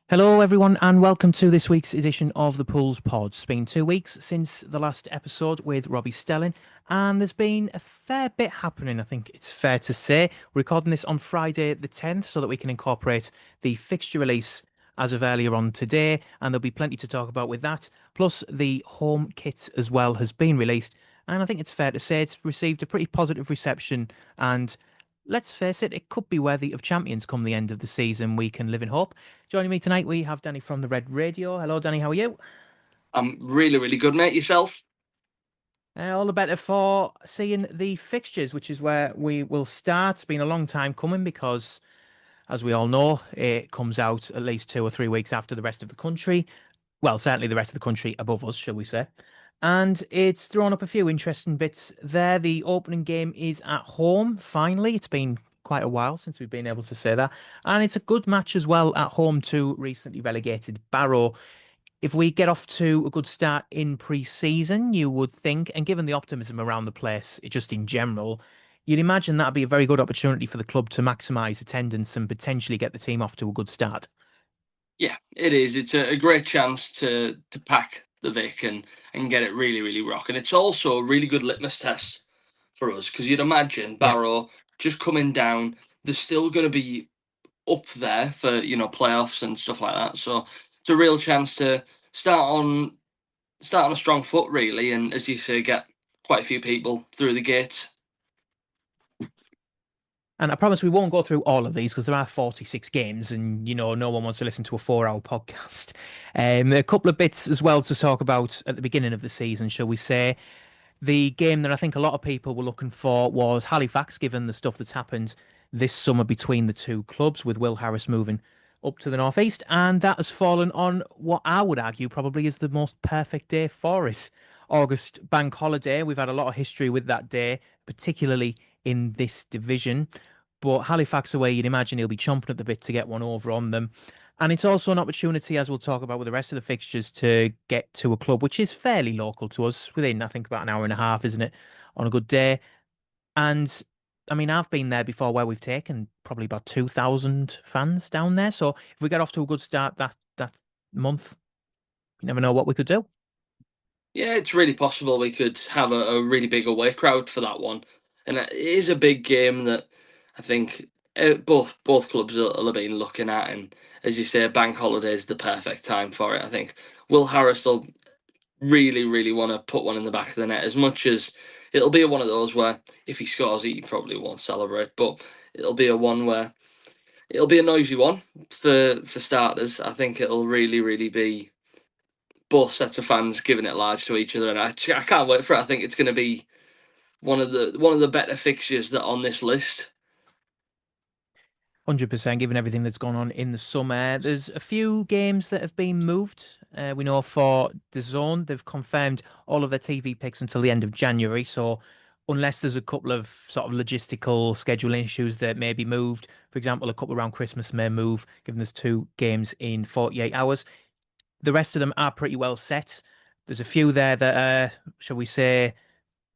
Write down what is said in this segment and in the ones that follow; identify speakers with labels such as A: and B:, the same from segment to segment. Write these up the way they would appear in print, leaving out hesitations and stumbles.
A: Hello, everyone, and welcome to this week's edition of the Pools Pod. It's been 2 weeks since the last episode with Robbie Stelling, and there's been a fair bit happening, I think it's fair to say. We're recording this on Friday the 10th so that we can incorporate the fixture release as of earlier on today, and there'll be plenty to talk about with that. Plus, the home kit as well has been released, and I think it's fair to say it's received a pretty positive reception and let's face it, it could be worthy of champions come the end of the season. We can live in hope. Joining me tonight, we have Danny from the Red Radio. Hello, Danny. How are you?
B: I'm really, really good, mate. Yourself?
A: All the better for seeing the fixtures, which is where we will start. It's been a long time coming because, as we all know, it comes out at least 2 or 3 weeks after the rest of the country. Well, certainly the rest of the country above us, shall we say. And it's thrown up a few interesting bits there. The opening game is at home, finally. It's been quite a while since we've been able to say that. And it's a good match as well at home to recently relegated Barrow. If we get off to a good start in pre-season, you would think, and given the optimism around the place, just in general, you'd imagine that'd be a very good opportunity for the club to maximise attendance and potentially get the team off to a good start.
B: Yeah, it is. It's a great chance to pack the Vic and get it really, really rocking. It's also a really good litmus test for us because you'd imagine
A: Yeah.
B: Barrow just coming down. They're still going to be up there for playoffs and stuff like that. So it's a real chance to start on start on a strong foot, really, and as you say, get quite a few people through the gates.
A: And I promise we won't go through all of these because there are 46 games and, no one wants to listen to a 4 hour podcast. A couple of bits as well to talk about at the beginning of the season, shall we say. The game that I think a lot of people were looking for was Halifax, given the stuff that's happened this summer between the two clubs, with Will Harris moving up to the northeast. And that has fallen on what I would argue probably is the most perfect day for us. August bank holiday. We've had a lot of history with that day, particularly in this division. But Halifax away, you'd imagine he'll be chomping at the bit to get one over on them. And it's also an opportunity, as we'll talk about with the rest of the fixtures, to get to a club which is fairly local to us, within, I think, about an hour and a half, isn't it, on a good day. And I mean, I've been there before where we've taken probably about 2,000 fans down there. So if we get off to a good start that month, you never know what we could do.
B: Yeah, it's really possible we could have a really big away crowd for that one, and it is a big game that I think both clubs will have been looking at. And as you say, bank holiday is the perfect time for it. I think Will Harris will really, really want to put one in the back of the net. As much as it'll be one of those where if he scores, he probably won't celebrate, but it'll be a one where it'll be a noisy one for starters. I think it'll really, really be both sets of fans giving it large to each other, and I can't wait for it. I think it's going to be one of the better fixtures that on this list.
A: 100%, given everything that's gone on in the summer. There's a few games that have been moved. We know for the zone, they've confirmed all of their TV picks until the end of January. So, unless there's a couple of sort of logistical scheduling issues that may be moved, for example, a couple around Christmas may move, given there's two games in 48 hours. The rest of them are pretty well set. There's a few there that are, shall we say,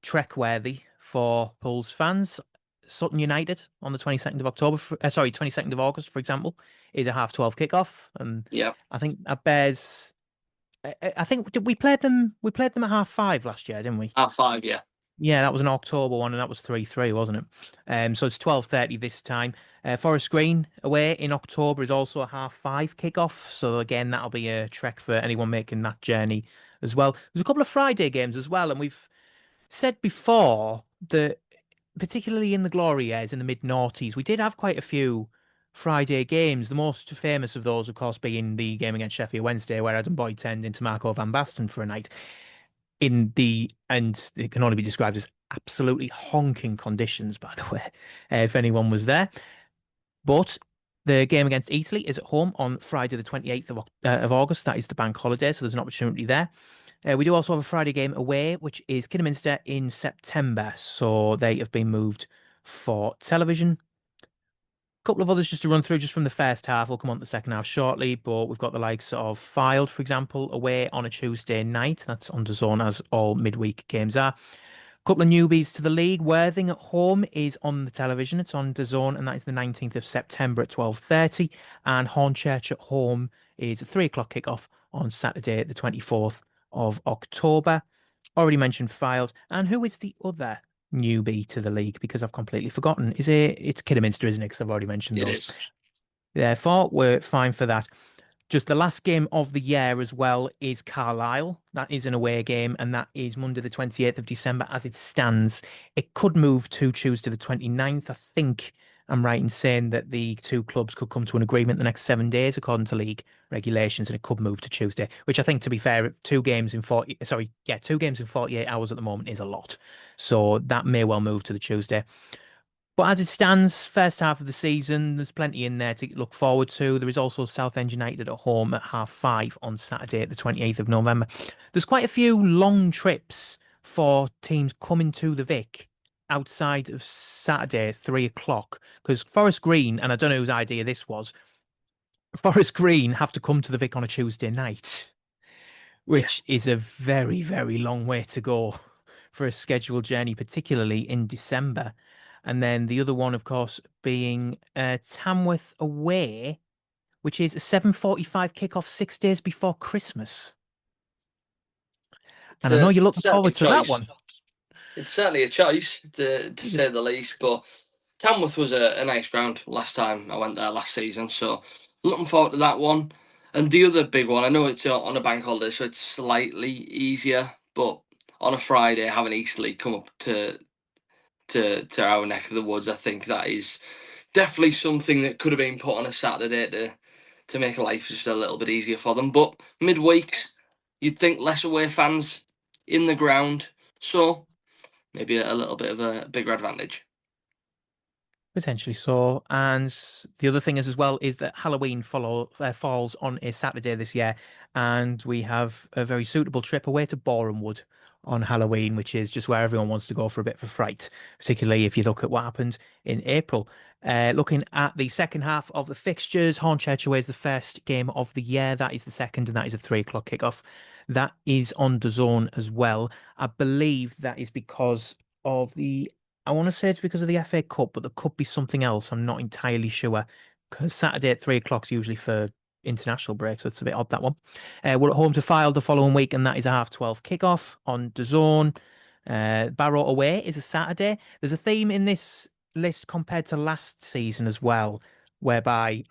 A: trek worthy for Pools fans. Sutton United on the 22nd of October, 22nd of August, for example, is a half 12 kickoff. And
B: Yeah,
A: I think that bears, I think we played them, at half 5 last year, didn't we?
B: R5. Yeah,
A: Yeah, that was an October one, and that was 3-3, wasn't it? So it's 12:30 this time. Forest Green away in October is also a half 5 kickoff. So again, that'll be a trek for anyone making that journey as well. There's a couple of Friday games as well, and we've said before that particularly in the glory years in the mid noughties, we did have quite a few Friday games. The most famous of those, of course, being the game against Sheffield Wednesday, where Adam Boyd turned into Marco van Basten for a night and it can only be described as absolutely honking conditions, by the way, if anyone was there. But the game against Eastleigh is at home on Friday, the 28th of August. That is the bank holiday, so there's an opportunity there. We do also have a Friday game away, which is Kidderminster in September. So they have been moved for television. A couple of others just to run through just from the first half. We'll come on to the second half shortly, but we've got the likes of Fylde, for example, away on a Tuesday night. That's on DAZN as all midweek games are. Couple of newbies to the league. Worthing at home is on the television. It's on DAZN, and that is the 19th of September at 12:30. And Hornchurch at home is a 3 o'clock kickoff on Saturday, the 24th of October. Already mentioned Files. And who is the other newbie to the league? Because I've completely forgotten. It's Kidderminster, isn't it? Because I've already mentioned
B: It
A: those.
B: is.
A: Therefore, we're fine for that. Just the last game of the year as well is Carlisle. That is an away game, and that is Monday, the 28th of December as it stands. It could move to Tuesday, the 29th. I think I'm right in saying that the two clubs could come to an agreement the next 7 days, according to league regulations, and it could move to Tuesday, which I think, to be fair, 2 games in 48 hours at the moment is a lot. So that may well move to the Tuesday. But as it stands, first half of the season, there's plenty in there to look forward to. There is also Southend United at home at 5:30 on Saturday, the 28th of November. There's quite a few long trips for teams coming to the Vic outside of Saturday, 3 o'clock. Because Forest Green, and I don't know whose idea this was, Forest Green have to come to the Vic on a Tuesday night,
B: Yeah.
A: which is a very, very long way to go for a scheduled journey, particularly in December. And then the other one, of course, being Tamworth away, which is a 7:45 kickoff 6 days before Christmas.
B: It's
A: And I know you're looking
B: certainly a
A: forward to that
B: choice.
A: one.
B: It's certainly a choice to
A: It is.
B: say the least. But Tamworth was a nice ground last time I went there last season, so looking forward to that one. And the other big one, I know it's on a bank holiday, so it's slightly easier. But on a Friday, having Eastleigh come up to our neck of the woods, I think that is definitely something that could have been put on a Saturday to make life just a little bit easier for them. But midweeks, you'd think less away fans in the ground, so maybe a little bit of a bigger advantage.
A: Potentially so. And the other thing is as well is that Halloween falls on a Saturday this year, and we have a very suitable trip away to Borehamwood on Halloween, which is just where everyone wants to go for a bit of a fright, particularly if you look at what happened in April. Looking at the second half of the fixtures, Hornchurch away is the first game of the year. That is the second, and that is a 3 o'clock kickoff. That is on DAZN as well. I believe that is because of the I want to say it's because of the FA Cup, but there could be something else. I'm not entirely sure. Because Saturday at 3 o'clock is usually for international break, so it's a bit odd that one. We're at home to File the following week, and that is a 12:30 kickoff on DAZN. Barrow away is a Saturday. There's a theme in this list compared to last season as well, whereby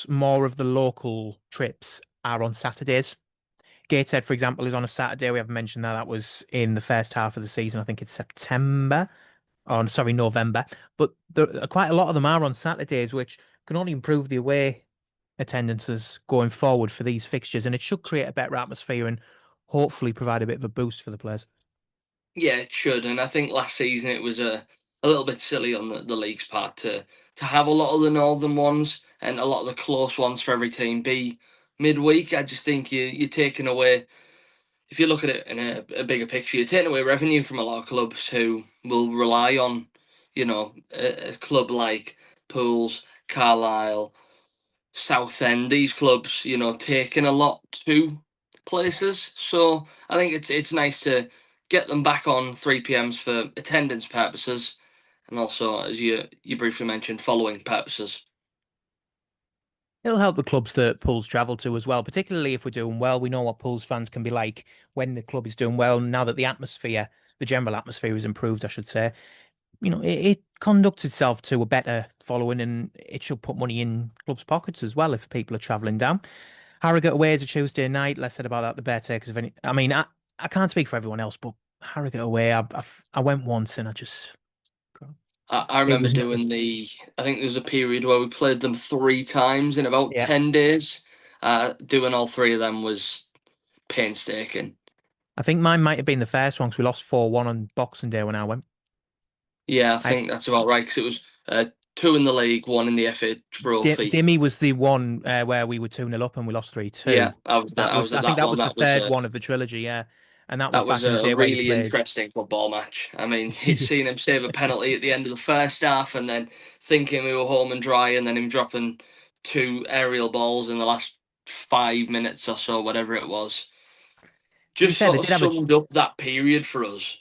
A: more of the local trips are on Saturdays. Gateshead, for example, is on a Saturday. We haven't mentioned that. That was in the first half of the season. I think it's September. Oh, sorry, November. But quite a lot of them are on Saturdays, which can only improve the away attendances going forward for these fixtures, and it should create a better atmosphere and hopefully provide a bit of a boost for the players.
B: Yeah, it should, and I think last season it was a little bit silly on the league's part to have a lot of the northern ones and a lot of the close ones for every team be midweek. I just think you're taking away, if you look at it in a bigger picture, you're taking away revenue from a lot of clubs who will rely on, a club like Pools, Carlisle, Southend, these clubs, taking a lot to places. So I think it's nice to get them back on 3 p.m.s for attendance purposes, and also, as you briefly mentioned, following purposes.
A: It'll help the clubs that Pools travel to as well, particularly if we're doing well. We know what Pools fans can be like when the club is doing well. Now that the general atmosphere is improved, I should say, it conducts itself to a better following, and it should put money in clubs' pockets as well if people are travelling down. Harrogate away is a Tuesday night. Less said about that, the better. Because I can't speak for everyone else, but Harrogate away, I went once and
B: I
A: it
B: remember
A: was nothing.
B: doing I think there was a period where we played them 3 times in about
A: Yeah,
B: 10 days. Doing all three of them was painstaking.
A: I think mine might have been the first one because we lost 4-1 on Boxing Day when I went.
B: Yeah, I
A: I
B: think that's about right because it was two in the league, one in the FA Trophy.
A: Dimmy was the one where we were 2-0 up and we lost 3-2.
B: Yeah, I was there.
A: That
B: I
A: was,
B: was at
A: I think
B: that
A: that
B: one.
A: was the third one of the trilogy, yeah. And that was
B: That was
A: back in the
B: a
A: day where you
B: really
A: played.
B: interesting football match. I mean, seeing him save a penalty at the end of the first half, and then thinking we were home and dry, and then him dropping two aerial balls in the last 5 minutes or so, whatever it was,
A: To be
B: just
A: fair,
B: sort
A: they
B: of
A: did have a
B: summed up that period for us.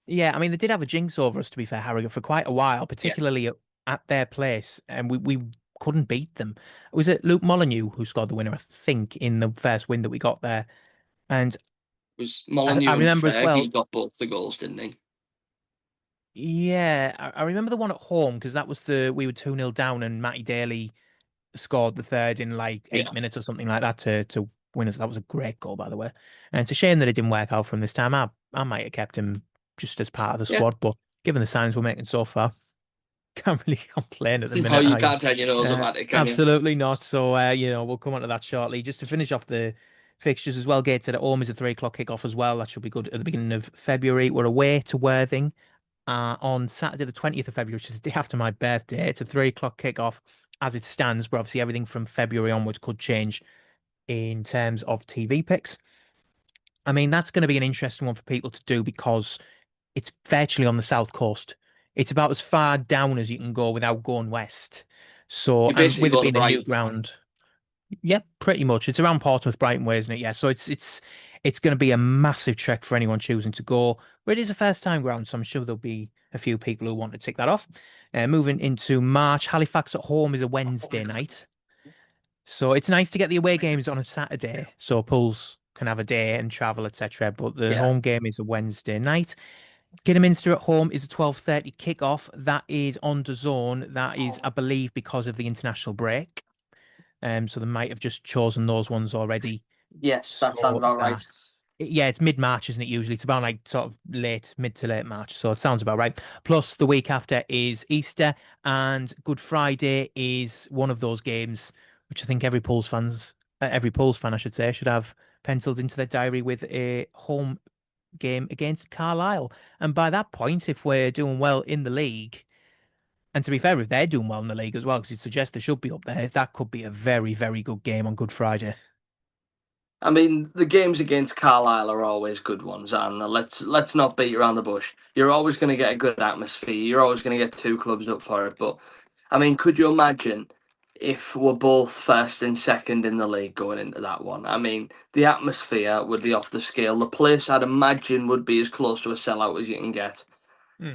A: Yeah, I mean, they did have a jinx over us, to be fair, Harrogate, for quite a while,
B: Yeah,
A: particularly at their place, and we couldn't beat them. Was it Luke Molyneux who scored the winner, I think, in the first win that we got there? And
B: it was
A: I
B: Molyneux and
A: remember as
B: Fergie
A: well,
B: got both the goals, didn't he?
A: yeah, I remember the one at home because that was we were 2-0 down and Matty Daly scored the third in like
B: Yeah,
A: 8 minutes or something like that to win us. That was a great goal, by the way. And it's a shame that it didn't work out for him this time. I might have kept him just as part of the
B: yeah.
A: squad, but given the signs we're making so far, can't really complain at the
B: No,
A: minute,
B: you
A: are you?
B: can't turn your nose up at it, can you?
A: Absolutely not. So, we'll come on to that shortly. Just to finish off the fixtures as well, Gates at home is a 3 o'clock kickoff as well. That should be good at the beginning of February. We're away to Worthing on Saturday, the 20th of February, which is the day after my birthday. It's a 3 o'clock kickoff as it stands, but obviously everything from February onwards could change in terms of TV picks. I mean, that's going to be an interesting one for people to do because it's virtually on the south coast. It's about as far down as you can go without going west. So,
B: You
A: and
B: basically
A: with it
B: go to
A: being a new
B: Brighton.
A: ground, yeah, pretty much. It's around Portsmouth, Brighton way, isn't it? Yeah. So it's going to be a massive trek for anyone choosing to go. But it is a first time ground, so I'm sure there'll be a few people who want to tick that off. Moving into March, Halifax at home is a Wednesday night. So it's nice to get the away games on a Saturday, so pools can have a day and travel, etc. But the
B: Yeah,
A: home game is a Wednesday night. Kidderminster at home is a 12:30 kick-off. That is on DAZN. That is, I believe, because of the international break. So they might have just chosen those ones already.
B: yes, that sounds
A: So
B: about right.
A: that's yeah, it's mid-March, isn't it? Usually it's about like sort of mid to late March. So it sounds about right. Plus the week after is Easter and Good Friday is one of those games which I think every Pools fan, I should say, should have penciled into their diary with a home game against Carlisle. And by that point, if we're doing well in the league, and to be fair, if they're doing well in the league as well, because it suggests they should be up there, that could be a very, very good game on Good Friday.
B: I mean, the games against Carlisle are always good ones, and let's not beat around the bush. You're always going to get a good atmosphere. You're always going to get two clubs up for it. But I mean, could you imagine if we're both first and second in the league going into that one? I mean, the atmosphere would be off the scale. The place, I'd imagine, would be as close to a sellout as you can get,
A: Hmm.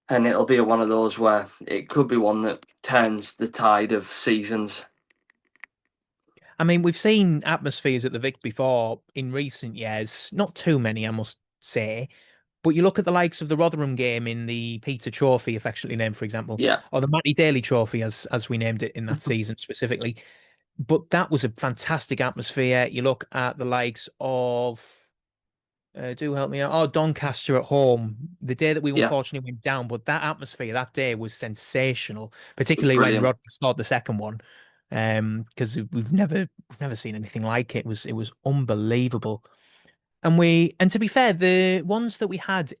B: and it'll be one of those where it could be one that turns the tide of seasons.
A: I mean, we've seen atmospheres at the Vic before in recent years, not too many, I must say. But you look at the likes of the Rotherham game in the Peter Trophy, affectionately named, for example,
B: Yeah,
A: or the Matty Daly Trophy, as we named it in that season specifically. But that was a fantastic atmosphere. You look at the likes of do help me out. Oh, Doncaster at home, the day that we
B: yeah,
A: unfortunately went down, but that atmosphere that day was sensational,
B: it was
A: particularly when
B: brilliant.
A: Rod scored the second one. Because we've never seen anything like it. It was unbelievable. And to be fair, the ones that we had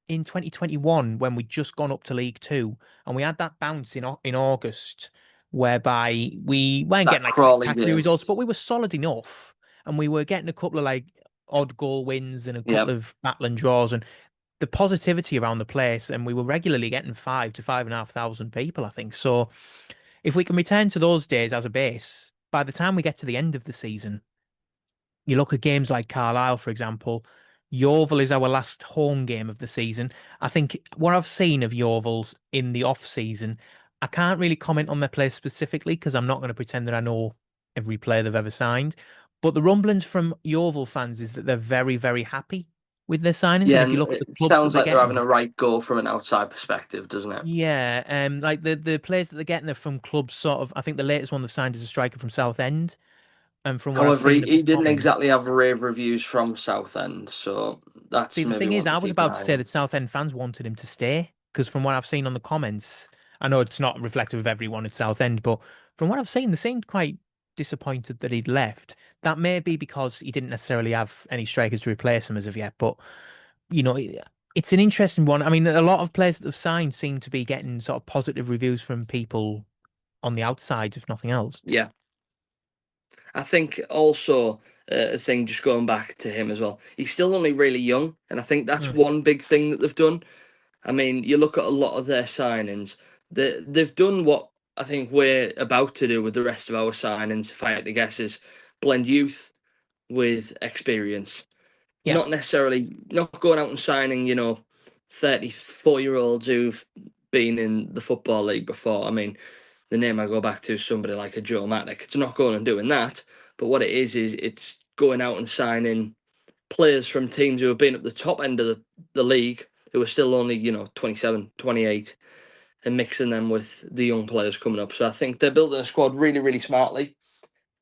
A: in 2021 when we'd just gone up to League Two, and we had that bounce in August, whereby we weren't
B: That
A: getting like
B: Crawley
A: spectacular
B: game.
A: results, but we were solid enough, and we were getting a couple of like odd goal wins and a
B: Yeah.
A: couple of battling draws, and the positivity around the place, and we were regularly getting 5 to 5,500 people, I think. So if we can return to those days as a base, by the time we get to the end of the season. You look at games like Carlisle, for example. Yeovil is our last home game of the season. I think what I've seen of Yeovil's in the off season, I can't really comment on their play specifically because I'm not going to pretend that I know every player they've ever signed. But the rumblings from Yeovil fans is that they're very, very happy with their signings. And
B: Yeah,
A: if you
B: and
A: look at the
B: it
A: clubs that
B: sounds
A: they're
B: like they're having
A: getting,
B: a right go from an outside perspective, doesn't it?
A: yeah, like the players that they're getting are from clubs sort of. I think the latest one they've signed is a striker from Southend, and from what I've
B: However,
A: seen of the
B: he didn't exactly
A: comments.
B: have rave reviews from Southend, so
A: See,
B: that's
A: the
B: maybe
A: thing is,
B: one to
A: I was
B: keep an
A: about to
B: eye
A: say
B: on.
A: that Southend fans wanted him to stay because from what I've seen on the comments, I know it's not reflective of everyone at Southend, but from what I've seen, they seemed quite disappointed that he'd left. That may be because he didn't necessarily have any strikers to replace him as of yet, but you know, it's an interesting one. I mean, a lot of players that have signed seem to be getting sort of positive reviews from people on the outside, if nothing else.
B: Yeah, I think also a thing just going back to him as well. He's still only really young, and I think that's
A: Mm.
B: one big thing that they've done. I mean, you look at a lot of their signings, they've done what I think we're about to do with the rest of our signings, if I had to guess, is blend youth with experience.
A: Yeah.
B: Not necessarily not going out and signing, 34-year-olds who've been in the Football League before. I mean, the name I go back to is somebody like a Joe Matic. It's not going and doing that, but what it is it's going out and signing players from teams who have been at the top end of the league who are still only, 27, 28, and mixing them with the young players coming up. So I think they're building a squad really, really smartly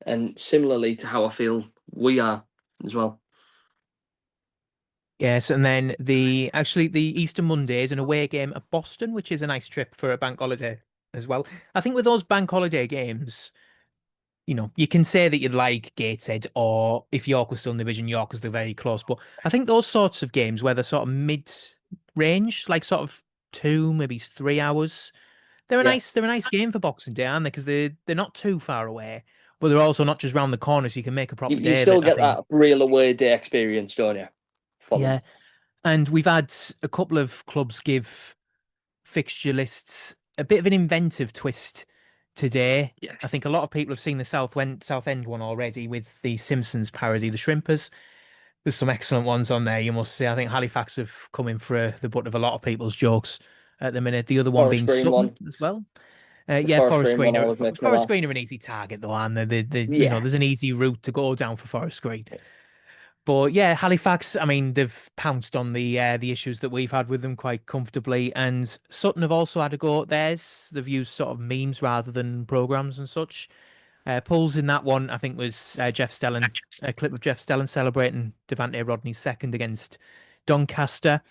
B: and similarly to how I feel we are as well.
A: Yes, and then the Easter Monday is an away game at Boston, which is a nice trip for a bank holiday as well. I think with those bank holiday games, you can say that you'd like Gateshead, or if York was still in the division, York was still very close. But I think those sorts of games where they're sort of mid-range, like sort of 2, maybe 3 hours,
B: Yeah.
A: they're a nice game for Boxing Day, aren't they? Because they're not too far away, but they're also not just round the corner, so you can make a
B: You,
A: proper
B: you
A: day of
B: still
A: it, I
B: get
A: think.
B: that real away day experience, don't you? For them.
A: Yeah. And we've had a couple of clubs give fixture lists a bit of an inventive twist today. I think
B: Yes.
A: a lot of people have seen the South End one already with the Simpsons parody, the Shrimpers. There's some excellent ones on there, you must say. I think Halifax have come in for the butt of a lot of people's jokes at the minute. The other one
B: Forest
A: being
B: Green
A: Sutton
B: one.
A: as well.
B: The
A: Yeah,
B: Forest Green one always makes me
A: Forest
B: laugh.
A: Green are an easy target though, and
B: Yeah.
A: there's an easy route to go down for Forest Green. But yeah, Halifax, I mean, they've pounced on the issues that we've had with them quite comfortably, and Sutton have also had a go at theirs. They've used sort of memes rather than programs and such. Pulls in that one, I think, was Jeff Stelling, a clip of Jeff Stelling celebrating Devante Rodney's second against Doncaster.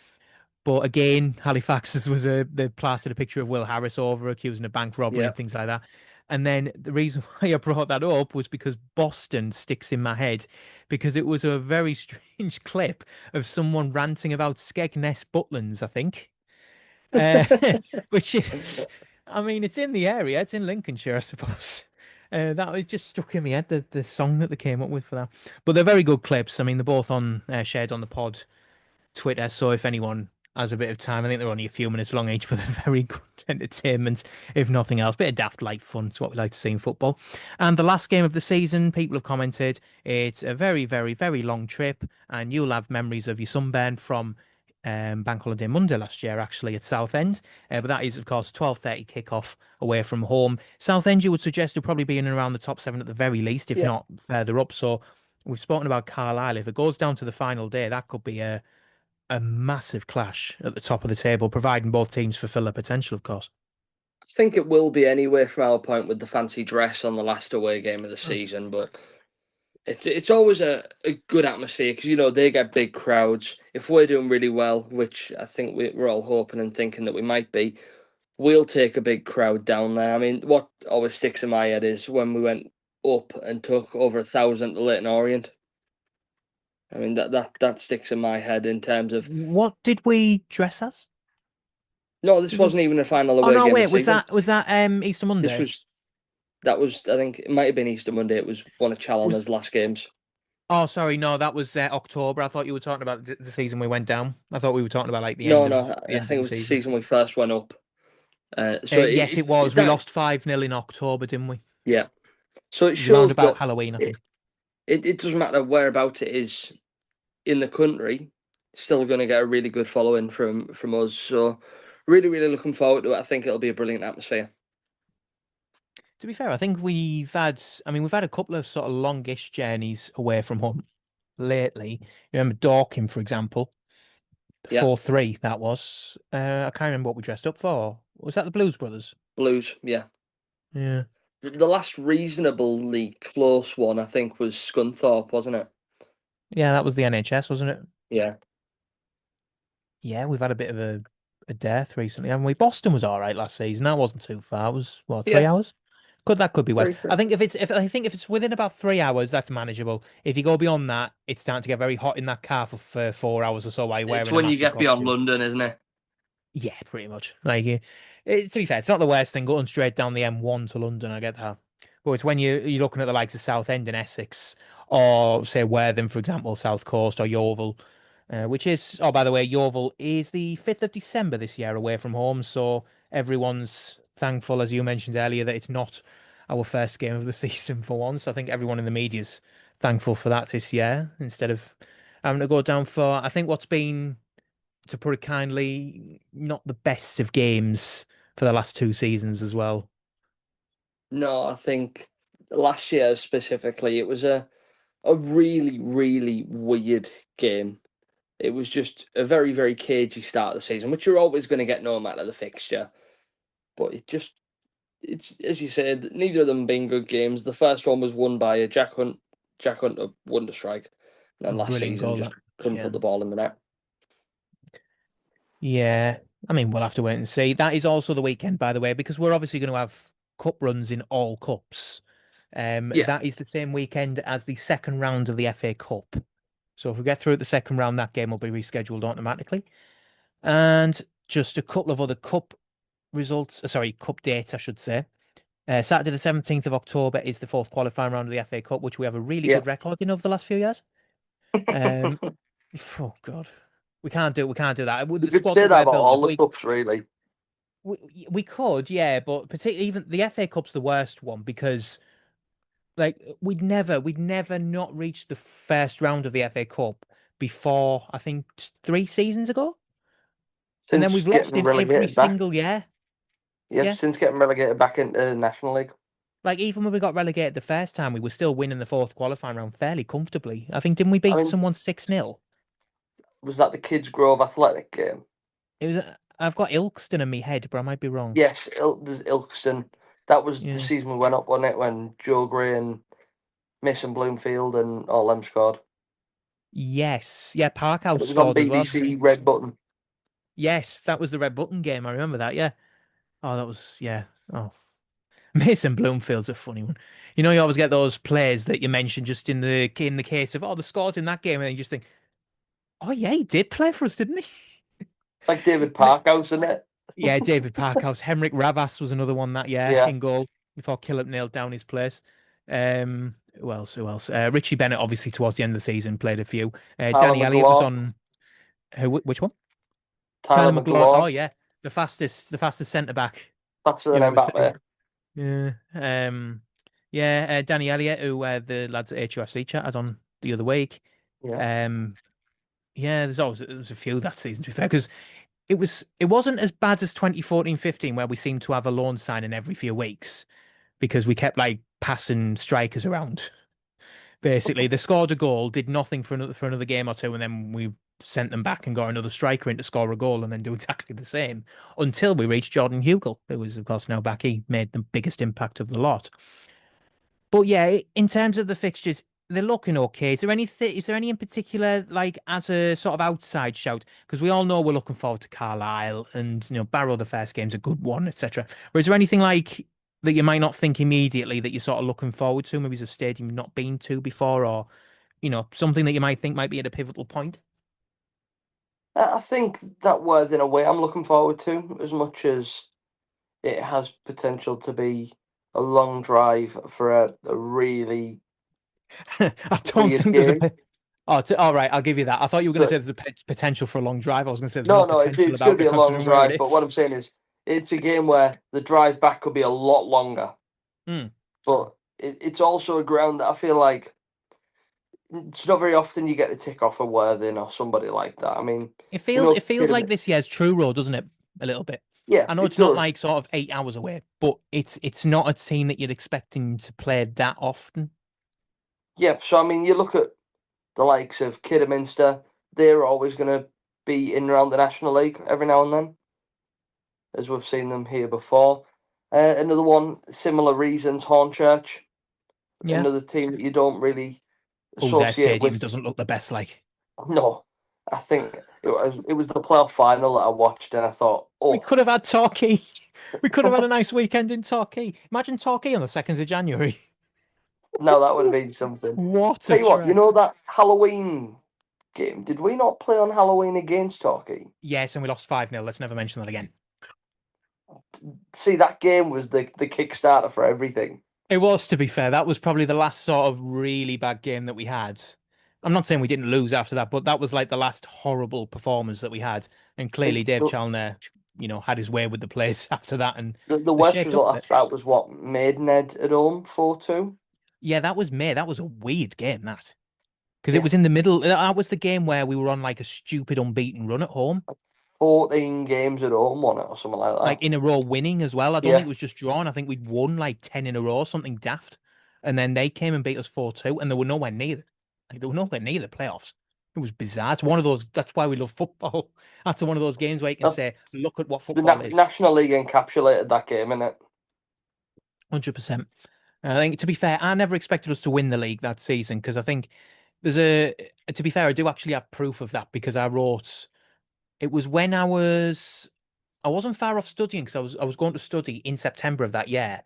A: But again, Halifax's was they plastered a picture of Will Harris over, accusing of bank robbery
B: Yeah.
A: and things like that. And then the reason why I brought that up was because Boston sticks in my head because it was a very strange clip of someone ranting about Skegness Butlands, I think. Uh, which is, I mean, it's in the area, it's in Lincolnshire, I suppose. That was just stuck in my head, the song that they came up with for that. But they're very good clips. I mean, they're both on shared on the pod Twitter. So if anyone has a bit of time, I think they're only a few minutes long each, but they're very good entertainment, if nothing else. Bit of daft light fun. It's what we like to see in football. And the last game of the season, people have commented it's a very, very, very long trip, and you'll have memories of your sunburn from Bank Holiday Monday last year, actually at Southend. But that is, of course, a 12:30 kickoff away from home. Southend, you would suggest, will probably be in and around the top seven at the very least, if
B: Yeah.
A: not further up. So we've spoken about Carlisle. If it goes down to the final day, that could be a massive clash at the top of the table, providing both teams fulfill their potential, of course.
B: I think it will be anyway from our point with the fancy dress on the last away game of the
A: Mm.
B: season, but it's always a good atmosphere because they get big crowds. If we're doing really well, which I think we're all hoping and thinking that we might be, we'll take a big crowd down there. I mean, what always sticks in my head is when we went up and took over 1,000 to Leighton Orient. I mean that sticks in my head in terms of
A: What did we dress as?
B: no, this
A: Did we?
B: wasn't even a final
A: Oh
B: away
A: no,
B: game
A: wait,
B: this season.
A: was that Easter
B: This
A: Monday?
B: was that was I think it might have been Easter Monday. It was one of
A: Was
B: Challoner's last games.
A: Oh, sorry, no, that was October. I thought you were talking about the season we went down. I thought we were talking about like
B: No, no,
A: the
B: I
A: end of
B: think it
A: the
B: was the
A: season.
B: season we first went up. So
A: Yes, it was. We
B: that
A: lost 5-0 in October, didn't we?
B: yeah. So it
A: It was around
B: shows
A: about
B: that
A: Halloween, I
B: it,
A: think.
B: it doesn't matter whereabouts it is in the country, still going to get a really good following from us. So really, really looking forward to it. I think it'll be a brilliant atmosphere.
A: To be fair, I think I mean, we've had a couple of sort of longish journeys away from home lately. You remember Dorking, for example.
B: Yeah,
A: 4-3, that was. I can't remember what we dressed up for. Was that the Blues Brothers?
B: Blues. Yeah,
A: Yeah.
B: the last reasonably close one I think was Scunthorpe, wasn't it?
A: Yeah, that was the NHS, wasn't it?
B: Yeah,
A: Yeah, we've had a bit of a dearth recently, haven't we? Boston was all right last season. That wasn't too far. It was what,
B: yeah,
A: 3 hours? That could be worse.
B: very
A: I
B: true.
A: think if it's within about 3 hours, that's manageable. If you go beyond that, it's starting to get very hot in that car for 4 hours or so while you're
B: It's
A: wearing a
B: when you
A: massive
B: get beyond
A: costume.
B: London, isn't it?
A: Yeah, pretty much. To be fair, it's not the worst thing going straight down the M1 to London. I get that, but it's when you're looking at the likes of Southend and Essex, or say Worthing, for example, South Coast or Yeovil, which is, oh, by the way, Yeovil is the 5th of December this year away from home, so everyone's thankful, as you mentioned earlier, that it's not our first game of the season for once. I think everyone in the media's thankful for that this year instead of having to go down for, I think what's been to put it kindly, not the best of games for the last two seasons as well.
B: No, I think last year specifically, it was a really, really weird game. It was just a very, very cagey start of the season, which you're always going to get no matter the fixture. But it's as you said, neither of them being good games. The first one was won by a Jack Hunter wonder strike, and then
A: Oh,
B: last
A: brilliant
B: season
A: goal
B: just
A: that.
B: couldn't
A: Yeah.
B: put the ball in the net.
A: Yeah. I mean, we'll have to wait and see. That is also the weekend, by the way, because we're obviously going to have cup runs in all cups.
B: Yeah,
A: That is the same weekend as the second round of the FA Cup. So if we get through at the second round, that game will be rescheduled automatically. And just a couple of other cup results, sorry, cup dates, I should say. Saturday, the 17th of October, is the fourth qualifying round of the FA Cup, which we have a really
B: yeah.
A: good record in over the last few years. Um, oh God, we can't do that with
B: You
A: the
B: could
A: squad
B: say
A: that
B: that
A: we're
B: about
A: building.
B: all the cups, really.
A: We could, yeah, but particularly even the FA Cup's the worst one because like we'd never not reached the first round of the FA Cup before I think 3 seasons ago, and then
B: Since
A: we've lost
B: getting
A: in every
B: relegated back.
A: single year.
B: Yep,
A: Yeah.
B: since getting relegated back into the National League.
A: Like even when we got relegated the first time, we were still winning the fourth qualifying round fairly comfortably. I think didn't we
B: I
A: beat
B: mean,
A: someone 6-0?
B: was that the Kids Grove Athletic game?
A: It was I've got Ilkeston in my head, but I might be wrong.
B: Yes, there's Ilkeston. That was the
A: Yeah.
B: season we went up on it when Joe Gray and Mason Bloomfield and all them scored.
A: Yes. Yeah,
B: And
A: Parkhouse
B: it was on
A: scored as well.
B: BBC Red Button.
A: Yes, that was the red button game. I remember that. Yeah. Oh, that was yeah. Oh, Mason Bloomfield's a funny one. You know, you always get those players that you mentioned just in the case of the scores in that game, and then you just think, oh yeah, he did play for us, didn't
B: It's like David
A: he?
B: Parkhouse, isn't it?
A: Yeah, David Parkhouse. Henrik Rabas was another one that year
B: Yeah.
A: in goal before Killip nailed down his place. Who else? Who else? Richie Bennett, obviously, towards the end of the season, played a few.
B: Tyler
A: Danny Elliott was
B: McLaughlin.
A: on. Which one?
B: Tyler
A: Tyler McLeod. Oh
B: McLaughlin.
A: yeah, the fastest centre back
B: Faster than
A: you've ever seen.
B: Mbappe.
A: Yeah. Yeah. Danny Elliott, who the lads at HUFC chat had on the other week.
B: Yeah.
A: Um. Yeah. There's a few that season to be fair because it wasn't as bad as 2014-15 where we seemed to have a loan signing every few weeks because we kept like passing strikers around. Basically, they scored a goal, did nothing for another game or two, and then we sent them back and got another striker in to score a goal and then do exactly the same until we reached Jordan Hugel, who was of course now back. He made the biggest impact of the lot. But yeah, in terms of the fixtures, they're looking okay. Is there any in particular, like as a sort of outside shout? Because we all know we're looking forward to Carlisle and Barrow the first game's a good one, etc. Or is there anything like that you might not think immediately that you're sort of looking forward to? Maybe it's a stadium you've not been to before, or something that you might think might be at a pivotal point.
B: I think that word in a way I'm looking forward to as much as it has potential to be a long drive for a really
A: I don't
B: weird
A: think there's a.
B: game.
A: All right, I'll give you that. I thought you were going to
B: So
A: say there's a potential for a long drive. I was going to say there's no
B: no, no,
A: potential
B: it's going
A: about
B: to be
A: it
B: a long
A: considering where it
B: drive. But what I'm
A: is.
B: saying is, it's a game where the drive back could be a lot longer.
A: Hmm.
B: But it's also a ground that I feel like it's not very often you get the tick off a Worthing or somebody like that. I mean, we know
A: It feels like
B: Kidderminster.
A: this year's True Road, doesn't it? A little bit.
B: Yeah,
A: I know
B: it
A: it's not
B: does.
A: like sort of 8 hours away, but it's not a team that you're expecting to play that often.
B: Yeah, so I mean, you look at the likes of Kidderminster, they're always going to be in and around the National League every now and then, as we've seen them here before. Another one, similar reasons, Hornchurch,
A: Yeah.
B: another team that you don't really
A: Oh, their
B: associate
A: stadium
B: with.
A: doesn't look the best. Like
B: No, I think it was the playoff final that I watched, and I thought,
A: we
B: oh,
A: could have had Torquay. We could have had a nice weekend in Torquay. Imagine Torquay on the 2nd of January.
B: now that would have been something.
A: What a
B: Tell you what, you
A: trek.
B: know that Halloween game? Did we not play on Halloween against Torquay?
A: Yes, and we lost 5-0. Let's never mention that again.
B: See, that game was the kickstarter for everything.
A: It was, to be fair. That was probably the last sort of really bad game that we had. I'm not saying we didn't lose after that, but that was like the last horrible performance that we had. And
B: Like
A: clearly Dave Chalner, had his way with the place after that and
B: the
A: they
B: worst
A: shaped up
B: result
A: a bit.
B: after that was what Maidenhead at home 4-2.
A: Yeah, that was May. That was a weird game, that. Because it
B: Yeah,
A: was in the middle. That was the game where we were on like a stupid unbeaten run at home,
B: like 14 games at home, won it or something like
A: like
B: that.
A: in a row winning as well. I don't think
B: Yeah,
A: it was just drawn. I think we'd won like 10 in a row, something daft. And then they came and beat us 4-2, and they were nowhere near. Like they were nowhere near the playoffs. It was bizarre. It's one of those, that's why we love football. That's one of those games where you can
B: that,
A: say, look at what
B: the
A: football is.
B: National League encapsulated that game, innit?
A: 100%. I think, to be fair, I never expected us to win the league that season because I think there's a, to be fair, I do actually have proof of that because I wrote, it was when I wasn't far off studying because I was going to study in September of that year.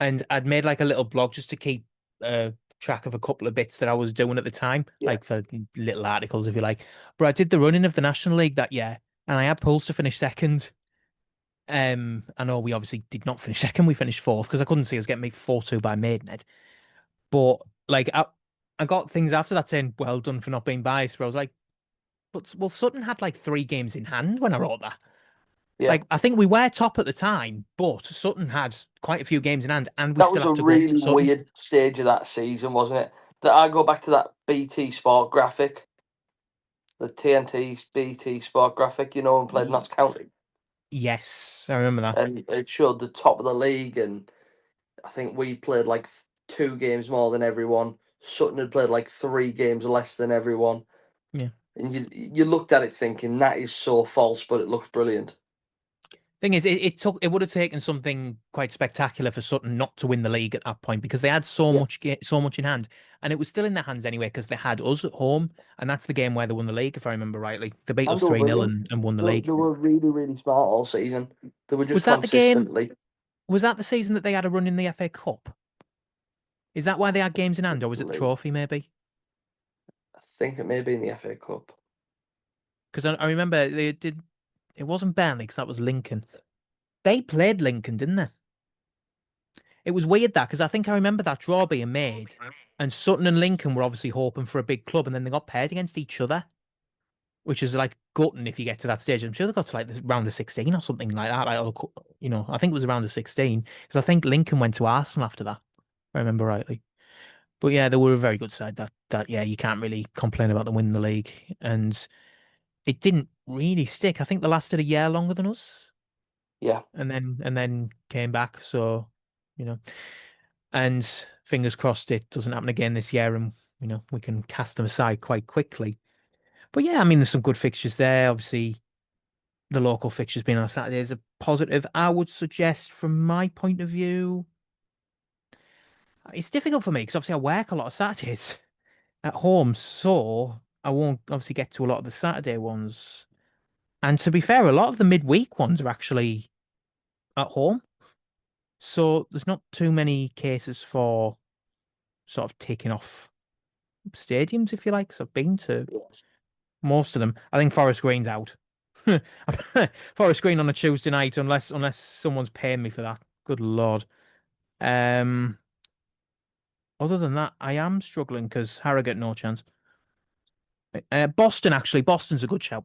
A: And I'd made like a little blog just to keep uh, track of a couple of bits that I was doing at the time,
B: Yeah.
A: like for little articles, if you like. But I did the running of the National League that year, and I had Pools to finish second. I know we obviously did not finish second; we finished fourth because I couldn't see us getting beat 4-2 by Maidenhead. But like, I got things after that saying, "Well done for not being biased." But I was like, "But well, Sutton had like 3 games in hand when I wrote that."
B: Yeah.
A: Like, I think we were top at the time, but Sutton had quite a few games in hand, and we
B: That
A: still
B: was a
A: have to go to
B: really
A: Sutton.
B: weird stage of that season, wasn't it? That I go back to that BT Sport graphic, the TNT BT Sport graphic, and played
A: Y-
B: Notts County,
A: Yes, I remember that.
B: and it showed the top of the league, and I think we played like 2 games more than everyone. Sutton had played like 3 games less than everyone,
A: Yeah.
B: and you looked at it thinking that is so false, but it looks brilliant.
A: Thing is, it would have taken something quite spectacular for Sutton not to win the league at that point because they had
B: Yeah,
A: so much in hand, and it was still in their hands anyway because they had us at home, and that's the game where they won the league, if I remember rightly. They beat
B: and
A: us
B: they were
A: 3-0
B: brilliant.
A: and won the
B: They
A: league.
B: were really, really smart all season. They were just
A: Was that the game?
B: consistently.
A: Was that the season that they had a run in the FA Cup? Is that why they had games in hand, or was it the trophy maybe?
B: I think it may be in the FA Cup.
A: Because I remember they did. It wasn't Burnley because that was Lincoln. They played Lincoln, didn't they? It was weird that because I think I remember that draw being made, and Sutton and Lincoln were obviously hoping for a big club, and then they got paired against each other, which is like gutting if you get to that stage. I'm sure they got to like the round of 16 or something like that. Like, I think it was around the 16 because I think Lincoln went to Arsenal after that, if I remember rightly. But yeah, they were a very good side. That yeah, you can't really complain about them winning the league, and it didn't really stick. I think they lasted a year longer than us,
B: Yeah,
A: and then came back. So, you know. And fingers crossed it doesn't happen again this year and we can cast them aside quite quickly. But yeah, I mean there's some good fixtures there. Obviously, the local fixtures being on Saturday is a positive. I would suggest from my point of view, it's difficult for me because obviously I work a lot of Saturdays at home, so I won't obviously get to a lot of the Saturday ones. And to be fair, a lot of the midweek ones are actually at home. So there's not too many cases for sort of taking off stadiums, if you like. So I've been to
B: yeah.
A: most of them. I think Forest Green's out. Forest Green on a Tuesday night, unless someone's paying me for that. Good Lord. Um, Other than that, I am struggling because Harrogate no chance. Boston actually, Boston's a good shout.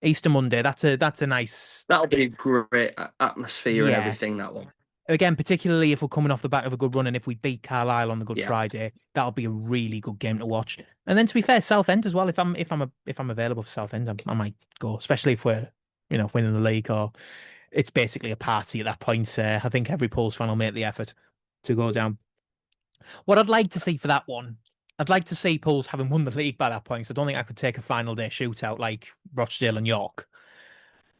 A: Easter Monday, that's a nice,
B: That'll be great atmosphere and
A: yeah.
B: everything. That one.
A: Again, particularly if we're coming off the back of a good run and if we beat Carlisle on the Good
B: Yeah,
A: Friday, that'll be a really good game to watch. And then to be fair, Southend as well. If I'm available for Southend, I might go, especially if we're winning the league or it's basically a party at that point. I think every Pools fan will make the effort to go down. What I'd like to see for that one, I'd like to see Pools having won the league by that point. So I don't think I could take a final day shootout like Rochdale and York.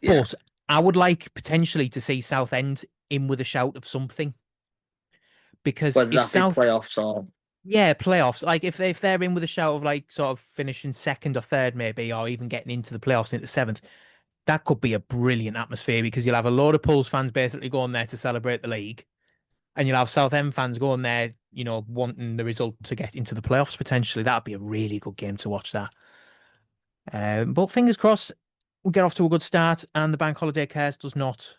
B: yeah.
A: But I would like potentially to see Southend in with a shout of something because
B: Whether
A: if
B: that be
A: South,
B: playoffs or
A: yeah, playoffs, like if they're in with a shout of like sort of finishing second or third maybe, or even getting into the playoffs into seventh, that could be a brilliant atmosphere because you'll have a load of Pools fans basically going there to celebrate the league, and you'll have Southend fans going there, wanting the result to get into the playoffs potentially. That'd be a really good game to watch that. But fingers crossed, we'll get off to a good start, and the bank holiday curse does not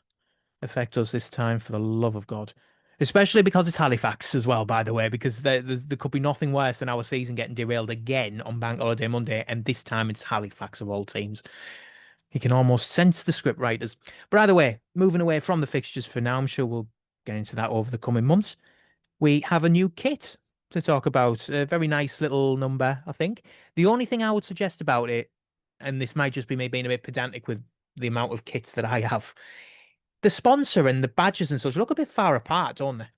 A: affect us this time, for the love of God. Especially because it's Halifax as well, by the way, because there could be nothing worse than our season getting derailed again on Bank Holiday Monday, and this time it's Halifax of all teams. You can almost sense the script writers. But either way, moving away from the fixtures for now, I'm sure we'll get into that over the coming months. We have a new kit. to talk about. A very nice little number, I think. The only thing I would suggest about it, and this might just be me being a bit pedantic with the amount of kits that I have, the sponsor and the badges and such look a bit far apart, don't they?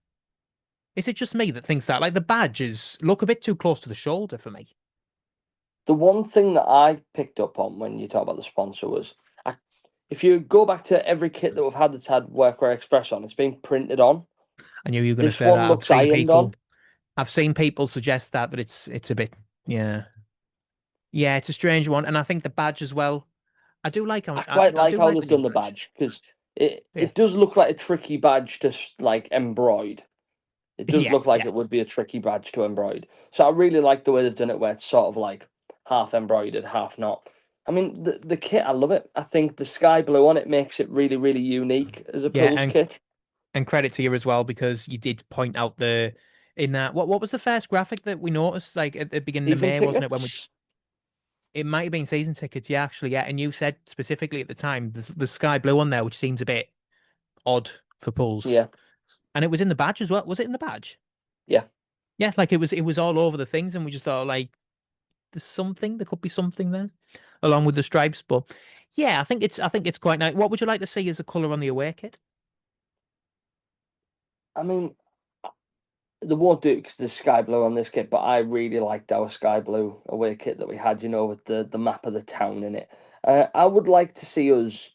A: Is it just me that thinks that? Like the badges look a bit too close to the shoulder for me.
B: The one thing that I picked up on when you talk about the sponsor was, I, if you go back to every kit that we've had that's had Workwear Express on, it's been printed on.
A: I knew you were going to
B: This
A: say
B: one
A: that.
B: looks ironed on.
A: I've seen people suggest that, but it's a bit, yeah, yeah, it's a strange one, and I think the badge as well. I do like
B: I
A: on,
B: quite
A: I
B: like
A: do
B: how
A: like
B: they've
A: the new
B: done the
A: badge.
B: badge because it
A: Yeah,
B: it does look like a tricky badge to like embroid. It does
A: yeah,
B: look like
A: yeah,
B: it would be a tricky badge to embroid. So I really like the way they've done it, where it's sort of like half embroidered, half not. I mean, the kit, I love it. I think the sky blue on it makes it really, really unique as a
A: yeah,
B: pools kit.
A: and credit to you as well because you did point out the in that what was the first graphic that we noticed like at the beginning of
B: Season
A: May, wasn't it? When we
B: tickets,
A: it might have been season tickets, yeah, actually, yeah, and you said specifically at the time the sky blue on there, which seems a bit odd for pools,
B: yeah,
A: and it was in the badge as well. Was it in the badge?
B: yeah.
A: Yeah, like it was all over the things, and we just thought like there could be something there, along with the stripes. But yeah, I think it's quite nice. What would you like to see as a color on the away kit?
B: I mean, they won't do it because there's sky blue on this kit, but I really liked our sky blue away kit that we had, with the map of the town in it. I would like to see us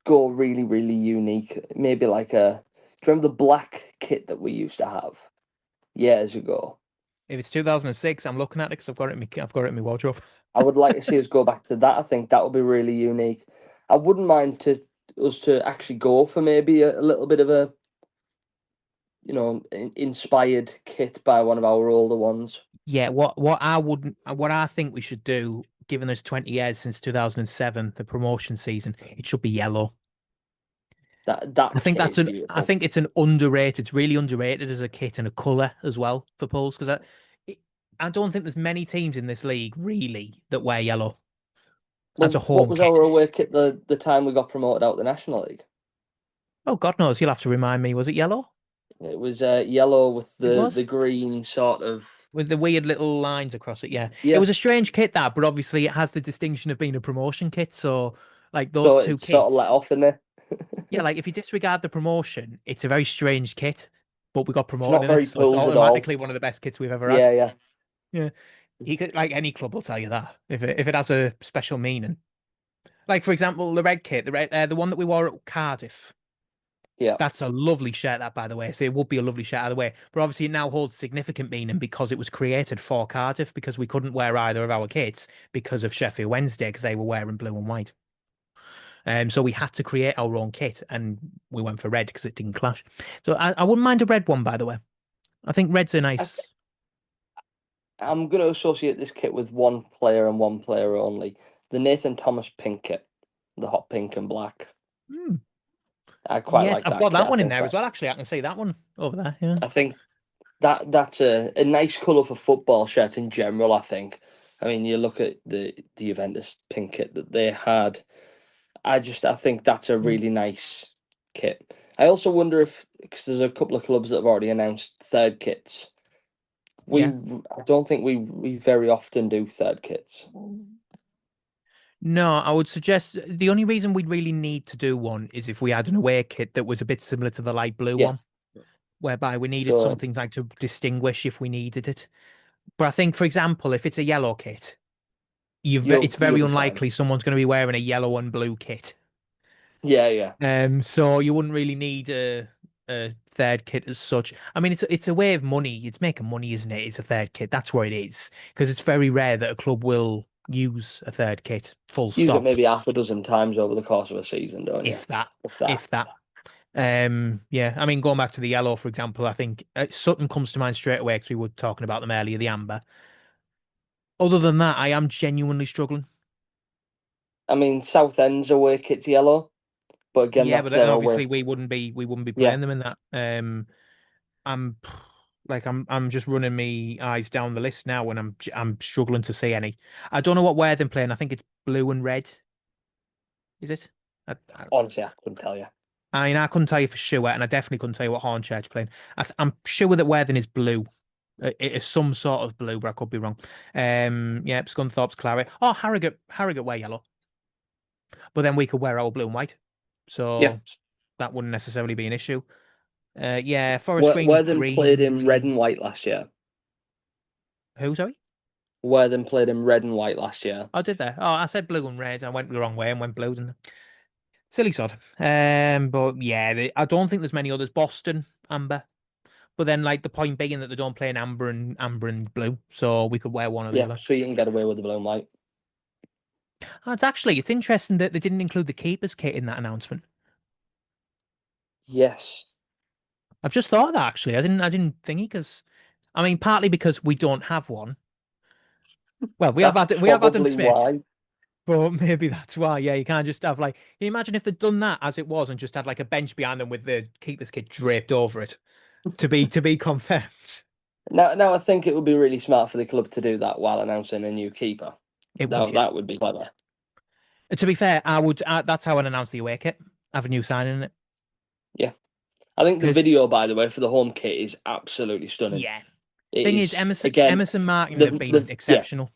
B: go really, really unique. Maybe like do you remember the black kit that we used to have years ago?
A: If it's 2006, I'm looking at it because I've got it in my wardrobe.
B: I would like to see us go back to that. I think that would be really unique. I wouldn't mind to us to actually go for maybe a little bit of a, inspired kit by one of our older ones.
A: Yeah, what I think we should do, given there's 20 years since 2007, the promotion season, it should be yellow.
B: That kit is
A: I
B: beautiful.
A: think it's really underrated as a kit and a color as well for Pulse because I don't think there's many teams in this league really that wear yellow as a
B: Well, what
A: home
B: was
A: kit.
B: our away kit the time we got promoted out the National League?
A: Oh, God knows, you'll have to remind me. Was it yellow?
B: It was yellow with
A: It
B: the
A: was.
B: green sort of.
A: With the weird little lines across it, yeah. It
B: Yeah,
A: was a strange kit that, but obviously it has the distinction of being a promotion kit. So, like those
B: so
A: two
B: it's sort of let
A: kits,
B: off in there.
A: yeah, like if you disregard the promotion, it's a very strange kit, but we got
B: It's
A: promoted
B: not
A: in it,
B: very
A: so it's
B: pools at all.
A: automatically one of the best kits we've ever had.
B: Yeah, yeah,
A: Yeah, like any club will tell you that if it has a special meaning. Like for example, the red kit, the one that we wore at Cardiff.
B: yeah.
A: That's a lovely shirt, that by the way. So it would be a lovely shirt either way. But obviously, it now holds significant meaning because it was created for Cardiff because we couldn't wear either of our kits because of Sheffield Wednesday because they were wearing blue and white. So we had to create our own kit, and we went for red because it didn't clash. So I wouldn't mind a red one, by the way. I think red's a
B: I,
A: nice.
B: I'm going to associate this kit with one player and one player only. The Nathan Thomas pink kit, the hot pink and black.
A: Hmm.
B: I quite
A: Yes,
B: like
A: I've
B: that
A: got
B: kit.
A: that one in there as well. Actually, I can see that one over there. Yeah.
B: I think that's a nice colour for football shirt in general, I think. I mean, you look at the Juventus pink kit that they had. I think that's a
A: Mm.
B: really nice kit. I also wonder if, because there's a couple of clubs that have already announced third kits.
A: Yeah.
B: I don't think we very often do third kits.
A: No, I would suggest the only reason we'd really need to do one is if we had an away kit that was a bit similar to the light blue
B: Yeah.
A: one, whereby we needed
B: So
A: something like to distinguish if we needed it. But I think, for example, if it's a yellow kit, it's
B: you'll
A: very
B: be fine.
A: unlikely someone's going to be wearing a yellow and blue kit.
B: Yeah, yeah.
A: So you wouldn't really need a third kit as such. I mean, it's a way of money. It's making money, isn't it? It's a third kit. That's what it is. Because it's very rare that a club will use a third kit, full
B: Use it
A: stop.
B: maybe half a dozen times over the course of a season, don't you?
A: If that,
B: If that.
A: if that. Yeah. I mean, going back to the yellow, for example, I think Sutton comes to mind straight away because we were talking about them earlier, the amber. Other than that, I am genuinely struggling.
B: I mean, Southend's away kit's yellow, but again,
A: Yeah,
B: that's
A: but
B: their away.
A: obviously we wouldn't be
B: Yeah,
A: playing them in that. I'm I'm just running me eyes down the list now, and I'm struggling to see any. I don't know what where they're playing. I think it's blue and red. Is it? I, I,
B: honestly, I couldn't tell you.
A: I mean, I couldn't tell you for sure, and I definitely couldn't tell you what Hornchurch playing. I'm sure that Worthing is blue. It is some sort of blue, but I could be wrong. Yeah, Scunthorpe's claret. Oh, Harrogate wear yellow, but then we could wear our blue and white,
B: Yeah.
A: so that wouldn't necessarily be an issue. Yeah, Forest Green is
B: Worthing played in red
A: green.
B: and white last year.
A: Who, sorry?
B: Worthing played in red and white last year.
A: Oh, did they? Oh, I said blue and red. I went the wrong way and went blue, didn't I? Silly sod. But yeah, I don't think there's many others. Boston, amber. But then, like, the point being that they don't play in amber and blue, so we could wear one or the
B: Yeah,
A: other.
B: so you can get away with the blue and white.
A: It's interesting that they didn't include the keepers kit in that announcement.
B: Yes.
A: I've just thought of that actually. I didn't think because, I mean, partly because we don't have one. Well,
B: That's
A: We have Adam
B: probably
A: Smith,
B: why.
A: but maybe that's why. Yeah, you can't just have like. Can you imagine if they'd done that as it was and just had like a bench behind them with the keepers kit draped over it to be confirmed?
B: Now I think it would be really smart for the club to do that while announcing a new keeper.
A: It would,
B: Now
A: yeah.
B: that would be clever.
A: To be fair, I would. That's how I'd announce the away kit. Have a new sign in it
B: Yeah. I think the
A: because
B: video, by the way, for the home kit is absolutely stunning.
A: yeah.
B: It
A: Thing is,
B: is again,
A: Emerson Martin have been
B: the yeah,
A: exceptional.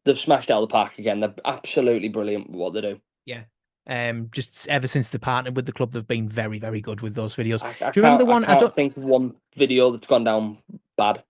B: they've smashed out of the park again. They're absolutely brilliant with what they do.
A: Yeah. Just ever since they partnered with the club, they've been very, very good with those videos.
B: I
A: Do you remember the
B: I
A: one? I
B: can't
A: don't.
B: think of one video that's gone down bad.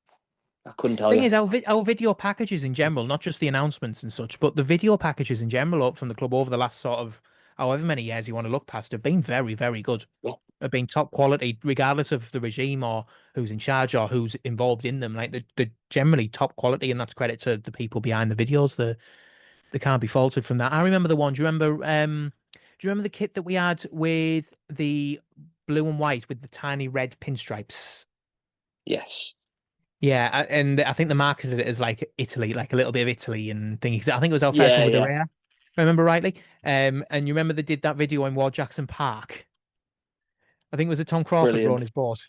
B: I couldn't tell
A: Thing
B: you.
A: is, our video packages in general, not just the announcements and such, but the video packages in general up from the club over the last sort of however many years you want to look past have been very, very good.
B: Yeah.
A: Have been top quality, regardless of the regime or who's in charge or who's involved in them. Like they're generally top quality, and that's credit to the people behind the videos. They can't be faulted from that. I remember the one. Do you remember the kit that we had with the blue and white with the tiny red pinstripes?
B: Yes.
A: Yeah, and I think they marketed it as like Italy, like a little bit of Italy and thingy. I think it was our first
B: Yeah,
A: one with the
B: yeah.
A: rare, if I remember rightly. And you remember they did that video in Ward Jackson Park. I think it was a Tom Crawford rowing
B: Brilliant.
A: his boat.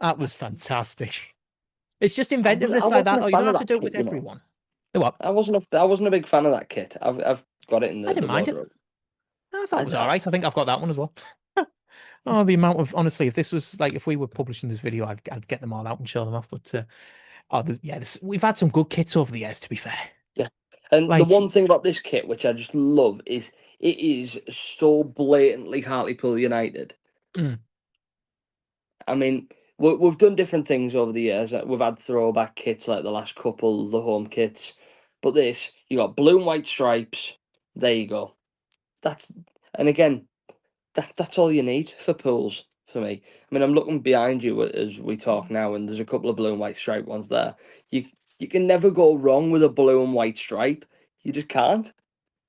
A: That was fantastic. It's just
B: I
A: inventiveness like
B: wasn't
A: that.
B: a
A: Oh, you don't
B: fan of
A: have to
B: that
A: do it
B: kit,
A: with
B: you know.
A: everyone. You know what?
B: I wasn't a big fan of that kit. I've got it in
A: I
B: the
A: didn't mind it.
B: wardrobe.
A: I thought
B: I,
A: it was all
B: I,
A: right. I think I've got that one as well. Oh, the amount of honestly, if this was like if we were publishing this video, I'd get them all out and show them off. But yeah, we've had some good kits over the years. To be fair,
B: yeah. And the
A: like
B: one thing about this kit, which I just love, is it is so blatantly Hartlepool United.
A: mm,
B: I mean, we've done different things over the years. We've had throwback kits like the last couple, the home kits, but this you got blue and white stripes. There you go. That's and again, that's all you need for pools for me. I mean, I'm looking behind you as we talk now, and there's a couple of blue and white stripe ones there. You you can never go wrong with a blue and white stripe. You just can't.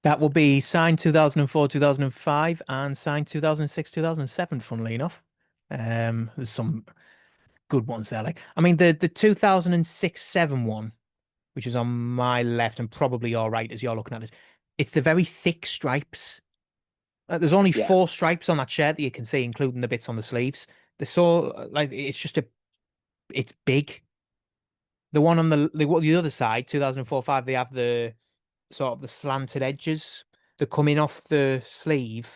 A: that will be signed 2004, 2005, and signed 2006, 2007. Funnily enough, there's some good ones there. Like I mean, the 2006-7 one, which is on my left and probably your right as you're looking at it. It's the very thick stripes. There's only
B: Yeah,
A: four stripes on that shirt that you can see, including the bits on the sleeves. They're so like it's big. The one on the other side, 2004-5, they have the sort of the slanted edges that come in off the sleeve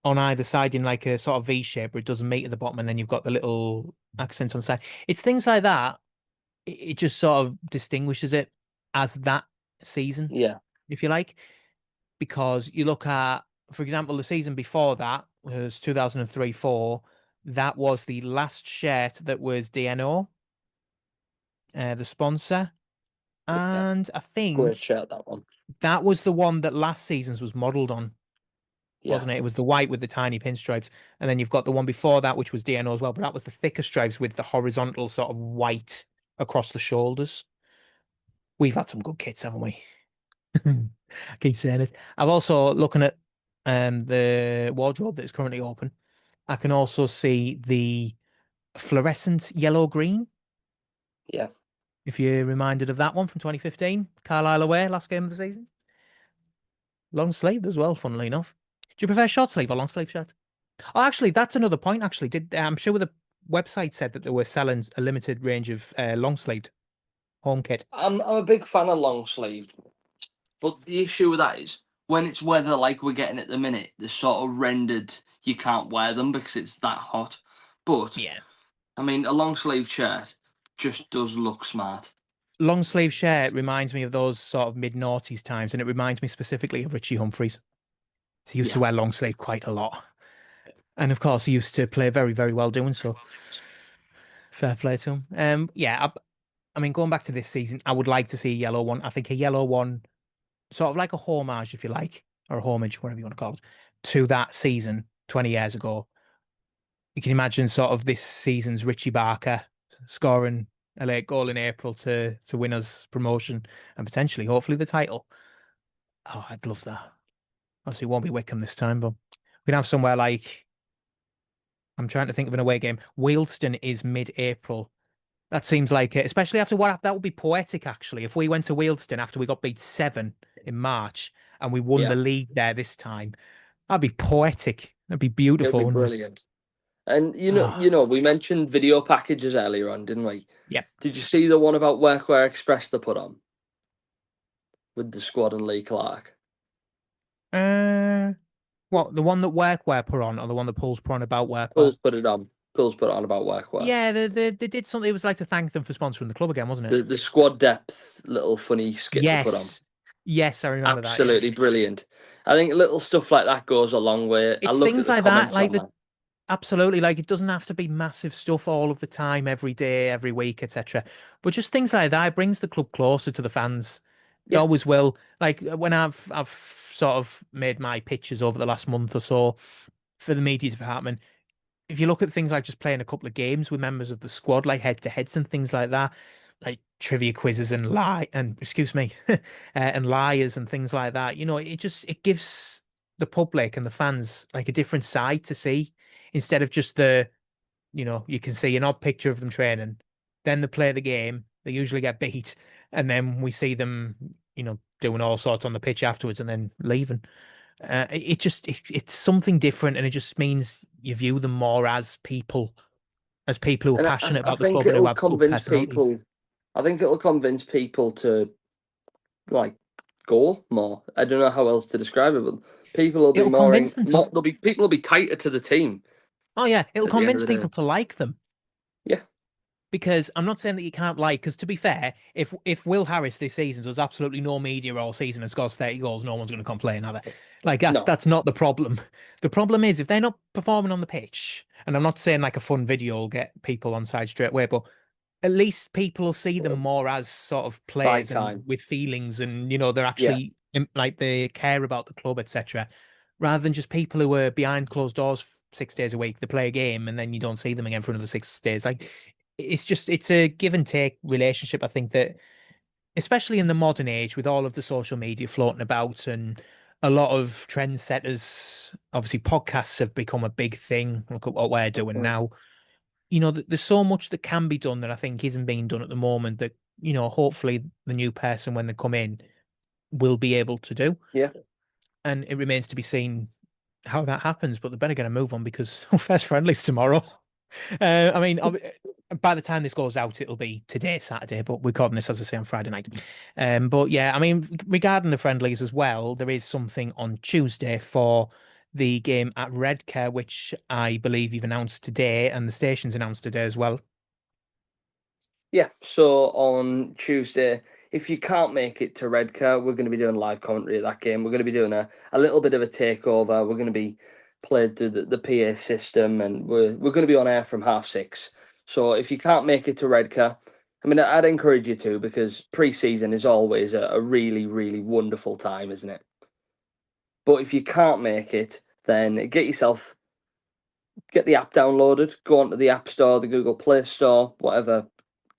A: on either side in like a sort of V shape where it doesn't meet at the bottom, and then you've got the little accent on the side. It's things like that. It just sort of distinguishes it as that season,
B: yeah,
A: if you like, because you look at, for example, the season before that was 2003-4. That was the last shirt that was DNO, the sponsor.
B: yeah.
A: And I
B: Great
A: think
B: shirt that one.
A: that was the one that last season's was modeled on,
B: Yeah,
A: wasn't it? It was the white with the tiny pinstripes. And then you've got the one before that, which was DNO as well, but that was the thicker stripes with the horizontal sort of white across the shoulders. We've had some good kits, haven't we? I keep saying it. I'm also looking at the wardrobe that is currently open. I can also see the fluorescent yellow green.
B: yeah.
A: If you're reminded of that one from 2015, Carlisle away, last game of the season. Long sleeve as well, funnily enough. Do you prefer short sleeve or long sleeve shirt? Oh, actually, that's another point. Actually, I'm sure the website said that they were selling a limited range of long sleeved home kit.
B: I'm a big fan of long sleeve, but the issue with that is when it's weather like we're getting at the minute, they're sort of rendered. You can't wear them because it's that hot. But
A: Yeah.
B: I mean, a long sleeve shirt. just does look smart.
A: Long sleeve shirt reminds me of those sort of mid-noughties times, and it reminds me specifically of Richie Humphries. He used to
B: Yeah.
A: wear long sleeve quite a lot. And of course, he used to play very, very well doing so. Fair play to him. Yeah, I mean, going back to this season, I would like to see a yellow one. I think a yellow one, sort of like a homage, if you like, or a homage, whatever you want to call it, to that season 20 years ago. You can imagine sort of this season's Richie Barker scoring a late goal in April to win us promotion and potentially, hopefully, the title. Oh, I'd love that. Obviously, it won't be Wickham this time, but we can have somewhere like, I'm trying to think of an away game. Wealdstone is mid-April. That seems like it, especially after what that would be poetic, actually. If we went to Wealdstone after we got beat 7 in March and we won
B: Yeah.
A: the league there this time, that'd be poetic. That'd be
B: It'll be
A: beautiful, wouldn't it?
B: brilliant. And
A: Ah,
B: we mentioned video packages earlier on, didn't we?
A: yep.
B: Did you see the one about Workwear Express they put on with the squad and Lee Clark?
A: Uh, what, the one that Workwear put on, or the one that Paul's put on about Workwear?
B: Pools put it on. Pools put it on about Workwear.
A: Yeah, they did something. It was like to thank them for sponsoring the club again, wasn't it?
B: The squad depth little funny skit they put on.
A: Yes. Yes, I remember that. Yeah.
B: Absolutely brilliant. I think little stuff like that goes a long way. I
A: It's
B: looked at
A: things
B: the
A: like that,
B: comments
A: like
B: on
A: the
B: that.
A: absolutely, like it doesn't have to be massive stuff all of the time, every day, every week, etc. But just things like that, it brings the club closer to the fans. It
B: Yeah,
A: always will. Like when I've sort of made my pitches over the last month or so for the media department, if you look at things like just playing a couple of games with members of the squad, like head to heads and things like that, like trivia quizzes and lie and excuse me, and liars and things like that, it gives the public and the fans like a different side to see instead of just you can see an odd picture of them training, then they play the game, they usually get beat, and then we see them, doing all sorts on the pitch afterwards and then leaving. It's something different, and it just means you view them more as people who are
B: and
A: passionate
B: I
A: about the
B: think
A: club and who
B: it'll
A: have good
B: convince
A: personalities.
B: people. I think it'll convince people to like go more. I don't know how else to describe it, but people will be
A: It'll
B: more.
A: convince them to,
B: There'll be people will be tighter to the team
A: oh yeah, it'll
B: at the end of
A: convince
B: the day.
A: people to like them.
B: Yeah,
A: Because I'm not saying that you can't like, because to be fair, if Will Harris this season does absolutely no media all season and scores 30 goals, no one's going to complain, are they? Like
B: no,
A: that's not the problem. The problem is if they're not performing on the pitch, and I'm not saying like a fun video will get people on side straight away, but at least people will see them more as sort of
B: by
A: players and
B: time.
A: with feelings, and they're
B: Yeah,
A: actually like they care about the club, etc. Rather than just people who are behind closed doors 6 days a week. They play a game and then you don't see them again for another 6 days. Like it's a give and take relationship. I think that especially in the modern age with all of the social media floating about and a lot of trendsetters, obviously podcasts have become a big thing. Look at what we're doing
B: mhm,
A: now. There's so much that can be done that I think isn't being done at the moment that, hopefully the new person when they come in will be able to do.
B: yeah.
A: And it remains to be seen how that happens, but they better get a move on because first friendly's tomorrow. I mean, by the time this goes out, it'll be today, Saturday, but we're recording this, as I say, on Friday night. But yeah, I mean, regarding the friendlies as well, there is something on Tuesday for the game at Redcar, which I believe you've announced today, and the station's announced today as well.
B: Yeah, so on Tuesday, if you can't make it to Redcar, we're going to be doing live commentary of that game. We're going to be doing a little bit of a takeover. We're going to be played through the PA system, and we're going to be on air from 6:30. So if you can't make it to Redcar, I mean, I'd encourage you to because pre-season is always a really, really wonderful time, isn't it? But if you can't make it, then get the app downloaded, go onto the App Store, the Google Play Store, whatever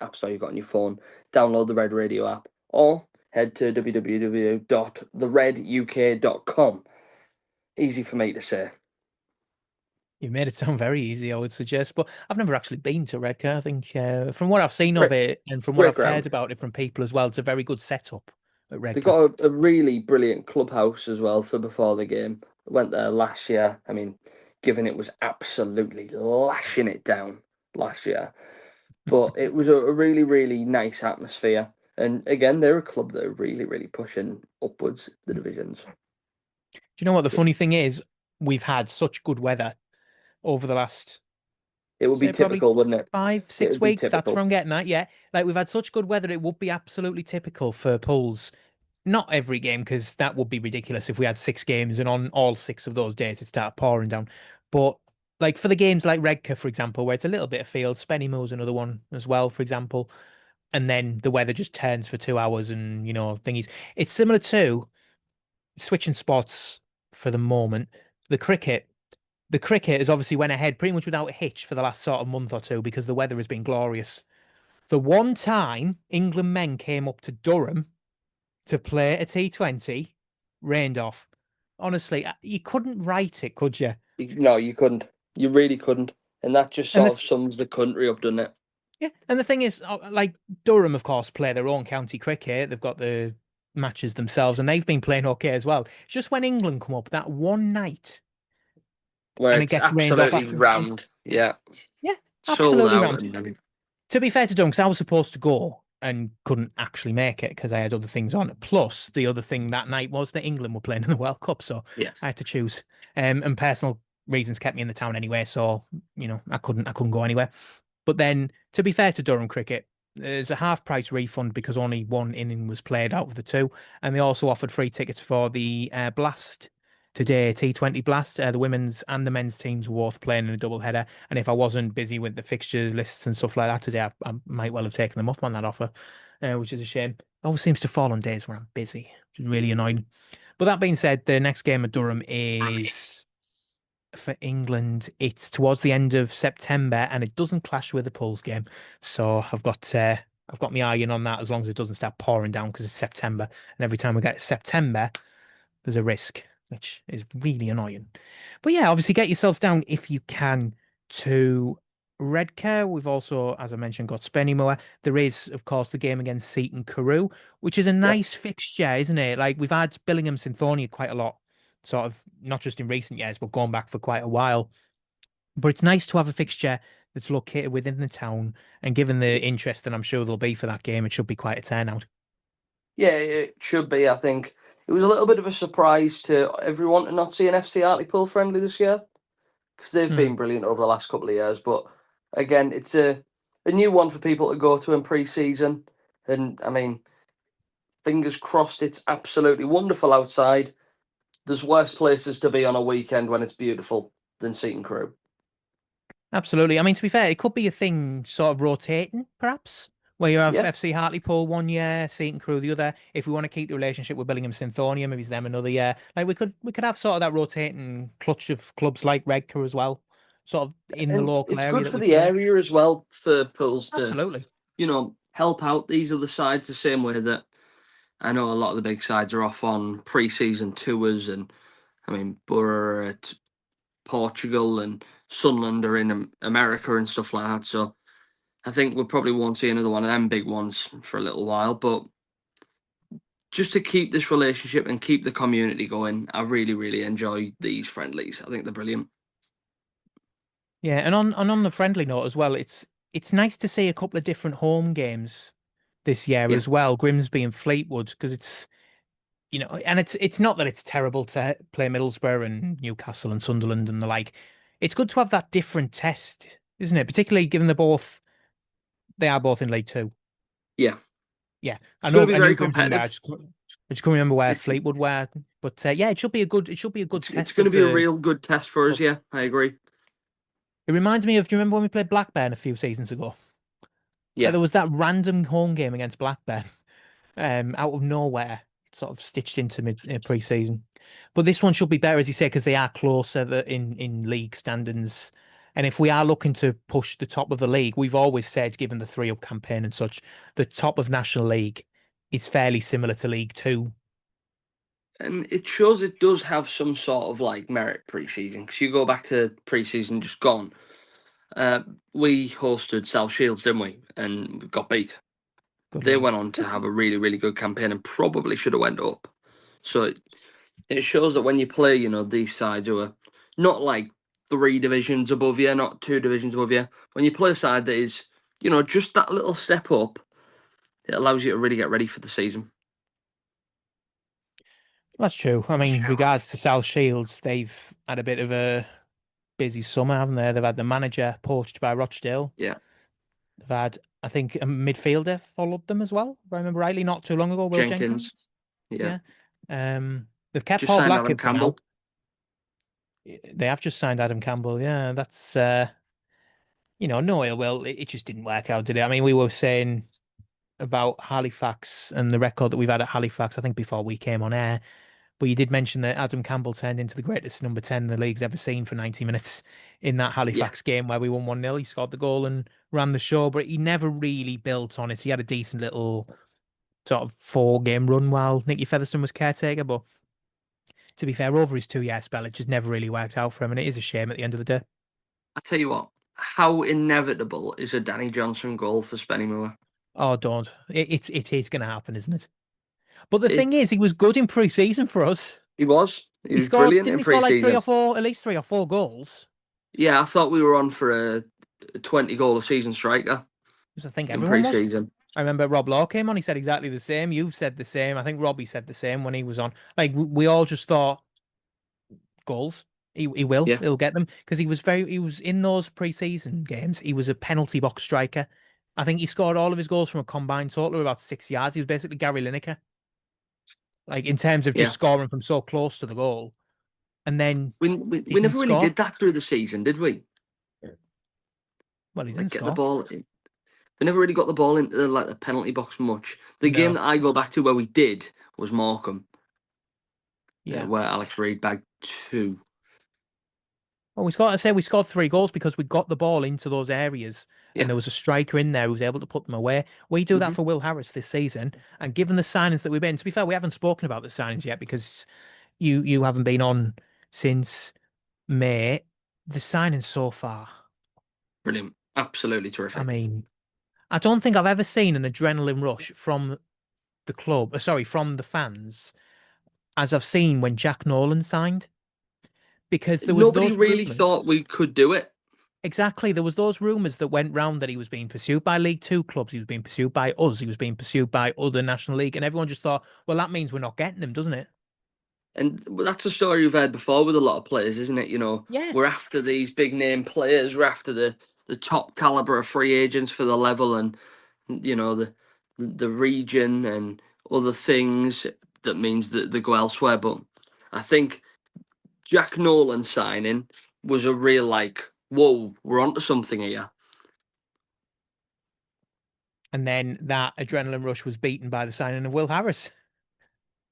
B: app store you've got on your phone, download the Red Radio app, or head to www.thereduk.com. Easy for me to say.
A: You've made it sound very easy, I would suggest, but I've never actually been to Redcar. I think from what I've seen of
B: Great,
A: it and from what
B: great
A: I've heard
B: ground.
A: about it from people as well, it's a very good setup at
B: They've
A: Redcar.
B: got a really brilliant clubhouse as well for before the game. Went there last year. I mean, given it was absolutely lashing it down last year. But it was a really, really nice atmosphere. And again, they're a club that are really, really pushing upwards the divisions.
A: Do you know what the funny
B: It's
A: thing is? We've had such good weather over the last
B: It would be
A: Say probably
B: typical, wouldn't it?
A: five,
B: It
A: six
B: would be
A: weeks. That's what
B: typical.
A: I'm getting at. Yeah, like we've had such good weather, it would be absolutely typical for pools. Not every game, because that would be ridiculous if we had 6 games and on all 6 of those days it started pouring down. But like for the games like Redcar, for example, where it's a little bit of field, Spennymoor's another one as well, for example, and then the weather just turns for 2 hours and thingies. It's similar to switching spots for the moment. The cricket. The cricket has obviously went ahead pretty much without a hitch for the last sort of month or two because the weather has been glorious. The one time England men came up to Durham to play a T20, rained off. Honestly, you couldn't write it, could you?
B: No, you couldn't. You really couldn't. And that just
A: And
B: sort
A: the
B: of sums the country up, doesn't it?
A: yeah, and the thing is, like Durham, of course, play their own county cricket. They've got the matches themselves, and they've been playing okay as well. It's just when England come up that one night
B: Where
A: and it
B: it's
A: gets rained off
B: absolutely
A: afterwards.
B: rammed. Yeah.
A: Yeah,
B: Sold
A: absolutely
B: out
A: rammed.
B: and everything.
A: To be fair to Dunks, I was supposed to go and couldn't actually make it because I had other things on. Plus, the other thing that night was that England were playing in the World Cup, so I
B: Yes.
A: had to choose. And personal reasons kept me in the town anyway, so I couldn't go anywhere. But then, to be fair to Durham Cricket, there's a half price refund because only one inning was played out of the two, and they also offered free tickets for the Blast today, T20 Blast. The women's and the men's teams were both playing in a double header, and if I wasn't busy with the fixture lists and stuff like that today, I might well have taken them up on that offer, which is a shame. It always seems to fall on days where I'm busy, which is really annoying. But that being said, the next game at Durham is for England. It's towards the end of September, and it doesn't clash with the Pools game. So I've got my eye in on that as long as it doesn't start pouring down because it's September, and every time we get to September, there's a risk, which is really annoying. But yeah, obviously get yourselves down if you can to Redcar. We've also, as I mentioned, got Spennymoor. There is, of course, the game against Seaton Carew, which is a
B: Yep.
A: nice fixture, isn't it? Like we've had Billingham Synthonia quite a lot, sort of not just in recent years, but going back for quite a while. But it's nice to have a fixture that's located within the town, and given the interest that I'm sure there'll be for that game, it should be quite a turnout.
B: Yeah, it should be. I think it was a little bit of a surprise to everyone to not see an FC Hartlepool friendly this year because they've
A: Hmm.
B: been brilliant over the last couple of years. But again, it's a new one for people to go to in pre-season. And I mean, fingers crossed, it's absolutely wonderful outside. There's worse places to be on a weekend when it's beautiful than Seaton Crew.
A: Absolutely. I mean, to be fair, it could be a thing sort of rotating, perhaps, where you have
B: Yeah,
A: FC Hartlepool one year, Seaton Crew the other. If we want to keep the relationship with Billingham Synthonia, maybe it's them another year. Like we could have sort of that rotating clutch of clubs like Redcar as well, sort of in the
B: and
A: local
B: it's
A: area
B: good
A: that
B: for
A: we
B: the
A: play.
B: area as well for pools to,
A: Absolutely.
B: help out these other sides the same way that I know a lot of the big sides are off on pre-season tours, and I mean Borough are at Portugal and Sunderland are in America and stuff like that. So I think we probably won't see another one of them big ones for a little while. But just to keep this relationship and keep the community going, I really, really enjoy these friendlies. I think they're brilliant.
A: Yeah, and on the friendly note as well, it's nice to see a couple of different home games this year
B: Yeah,
A: as well, Grimsby and Fleetwood, because and it's not that it's terrible to play Middlesbrough and Newcastle and Sunderland and the like. It's good to have that different test, isn't it? Particularly given they are both in League Two.
B: yeah.
A: Yeah, I
B: It's going
A: know
B: to be
A: I knew
B: very
A: Grimsby were. I
B: competitive.
A: just, I just couldn't remember where
B: It's
A: Fleetwood were, but yeah, it should be a good
B: it's
A: test
B: going to
A: of
B: be a
A: the
B: real good test for us.
A: club.
B: Yeah, I agree.
A: It reminds me of, do you remember when we played Blackburn a few seasons ago? Like
B: Yeah,
A: there was that random home game against Blackburn, out of nowhere, sort of stitched into mid pre-season. But this one should be better, as you say, because they are closer in league standings. And if we are looking to push the top of the league, we've always said, given the 3-up campaign and such, the top of National League is fairly similar to League Two.
B: and it shows it does have some sort of like merit pre-season because you go back to pre-season just gone. Uh, we hosted South Shields, didn't we? And we got beat.
A: Good
B: They
A: lord.
B: went on to have a really, really good campaign and probably should have went up. So it shows that when you play, these sides who are not like 3 divisions above you, not 2 divisions above you, when you play a side that is, just that little step up, it allows you to really get ready for the season.
A: That's true. I mean, regards to South Shields, they've had a bit of a busy summer, haven't they? They've had the manager poached by Rochdale.
B: Yeah,
A: They've had, I think, a midfielder followed them as well, if I remember rightly, not too long ago, Will
B: Jenkins.
A: Jenkins.
B: Yeah,
A: Yeah. They've kept
B: just
A: Paul
B: signed Adam
A: Blackett for now.
B: Campbell.
A: They have just signed Adam Campbell. Yeah, that's no ill will. It just didn't work out, did it? I mean, we were saying about Halifax and the record that we've had at Halifax, I think before we came on air. But you did mention that Adam Campbell turned into the greatest number 10 the league's ever seen for 90 minutes in that
B: Yeah,
A: Halifax game where we won 1-0. He scored the goal and ran the show, but he never really built on it. He had a decent little sort of 4 game run while Nicky Featherstone was caretaker. But to be fair, over his 2 year spell, it just never really worked out for him. And it is a shame at the end of the day.
B: I tell you what, how inevitable is a Danny Johnson goal for Spennymoor?
A: Oh, don't. It is going to happen, isn't it? But the
B: It
A: thing is, he was good in pre-season for us.
B: he
A: He
B: was
A: scored,
B: brilliant
A: didn't
B: in
A: he score like three
B: pre-season.
A: or four, at least 3 or 4 goals?
B: Yeah, I thought we were on for a 20 goal a season striker
A: Because I think
B: in
A: everyone was.
B: pre-season.
A: I remember Rob Law came on, he said exactly the same. You've said the same. I think Robbie said the same when he was on. Like we all just thought goals.
B: Yeah,
A: He'll get them because he was in those pre-season games. He was a penalty box striker. I think he scored all of his goals from a combined total of about 6 yards. He was basically Gary Lineker, like in terms of just
B: yeah.
A: scoring from so close to the goal and then
B: We
A: didn't
B: never really
A: score.
B: did that through the season, did we?
A: Well, he
B: Like
A: didn't
B: get the
A: score.
B: ball in. We never really got the ball into like the penalty box much. The game
A: No.
B: that I go back to where we did was Morecambe,
A: Yeah.
B: where Alex Reid bagged two.
A: Well, we scored 3 goals because we got the ball into those areas and
B: Yeah.
A: there was a striker in there who was able to put them away. We do that
B: Hmm.
A: for Will Harris this season. And given the signings that we've been, to be fair, we haven't spoken about the signings yet because you haven't been on since May. The signings so far,
B: Brilliant. Absolutely
A: I
B: terrific.
A: mean, I don't think I've ever seen an adrenaline rush from the club, from the fans, as I've seen when Jack Nolan signed. Because there was
B: Nobody
A: those
B: really thought
A: rumours.
B: we could do it.
A: Exactly. There was those rumours that went round that he was being pursued by League Two clubs. He was being pursued by us. He was being pursued by other National League, and everyone just thought, well, that means we're not getting him, doesn't it?
B: And that's a story you've heard before with a lot of players, isn't it?
A: Yeah.
B: We're after these big name players. We're after the top caliber of free agents for the level and the region and other things. That means that they go elsewhere. But I think Jack Nolan signing was a real like, whoa, we're onto something here.
A: And then that adrenaline rush was beaten by the signing of Will Harris,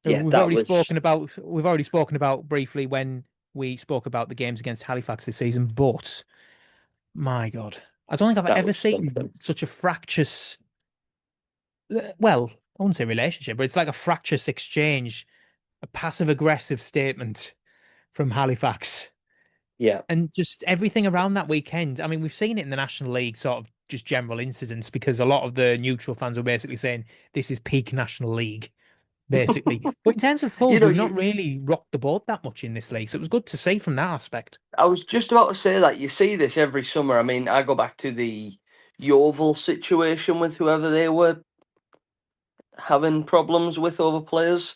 A: who
B: Yeah, that was
A: we've already spoken about briefly when we spoke about the games against Halifax this season. But my God, I don't think I've
B: that
A: ever
B: was
A: seen
B: something.
A: such a fractious, well, I wouldn't say relationship, but it's like a fractious exchange, a passive aggressive statement from Halifax.
B: Yeah.
A: And just everything around that weekend. I mean, we've seen it in the National League, sort of just general incidents, because a lot of the neutral fans were basically saying this is peak National League, basically. But in terms of
B: you
A: pulls,
B: know,
A: we've not
B: you
A: really rocked the boat that much in this league. So it was good to see from that aspect.
B: I was just about to say that you see this every summer. I mean, I go back to the Yeovil situation with whoever they were having problems with over players,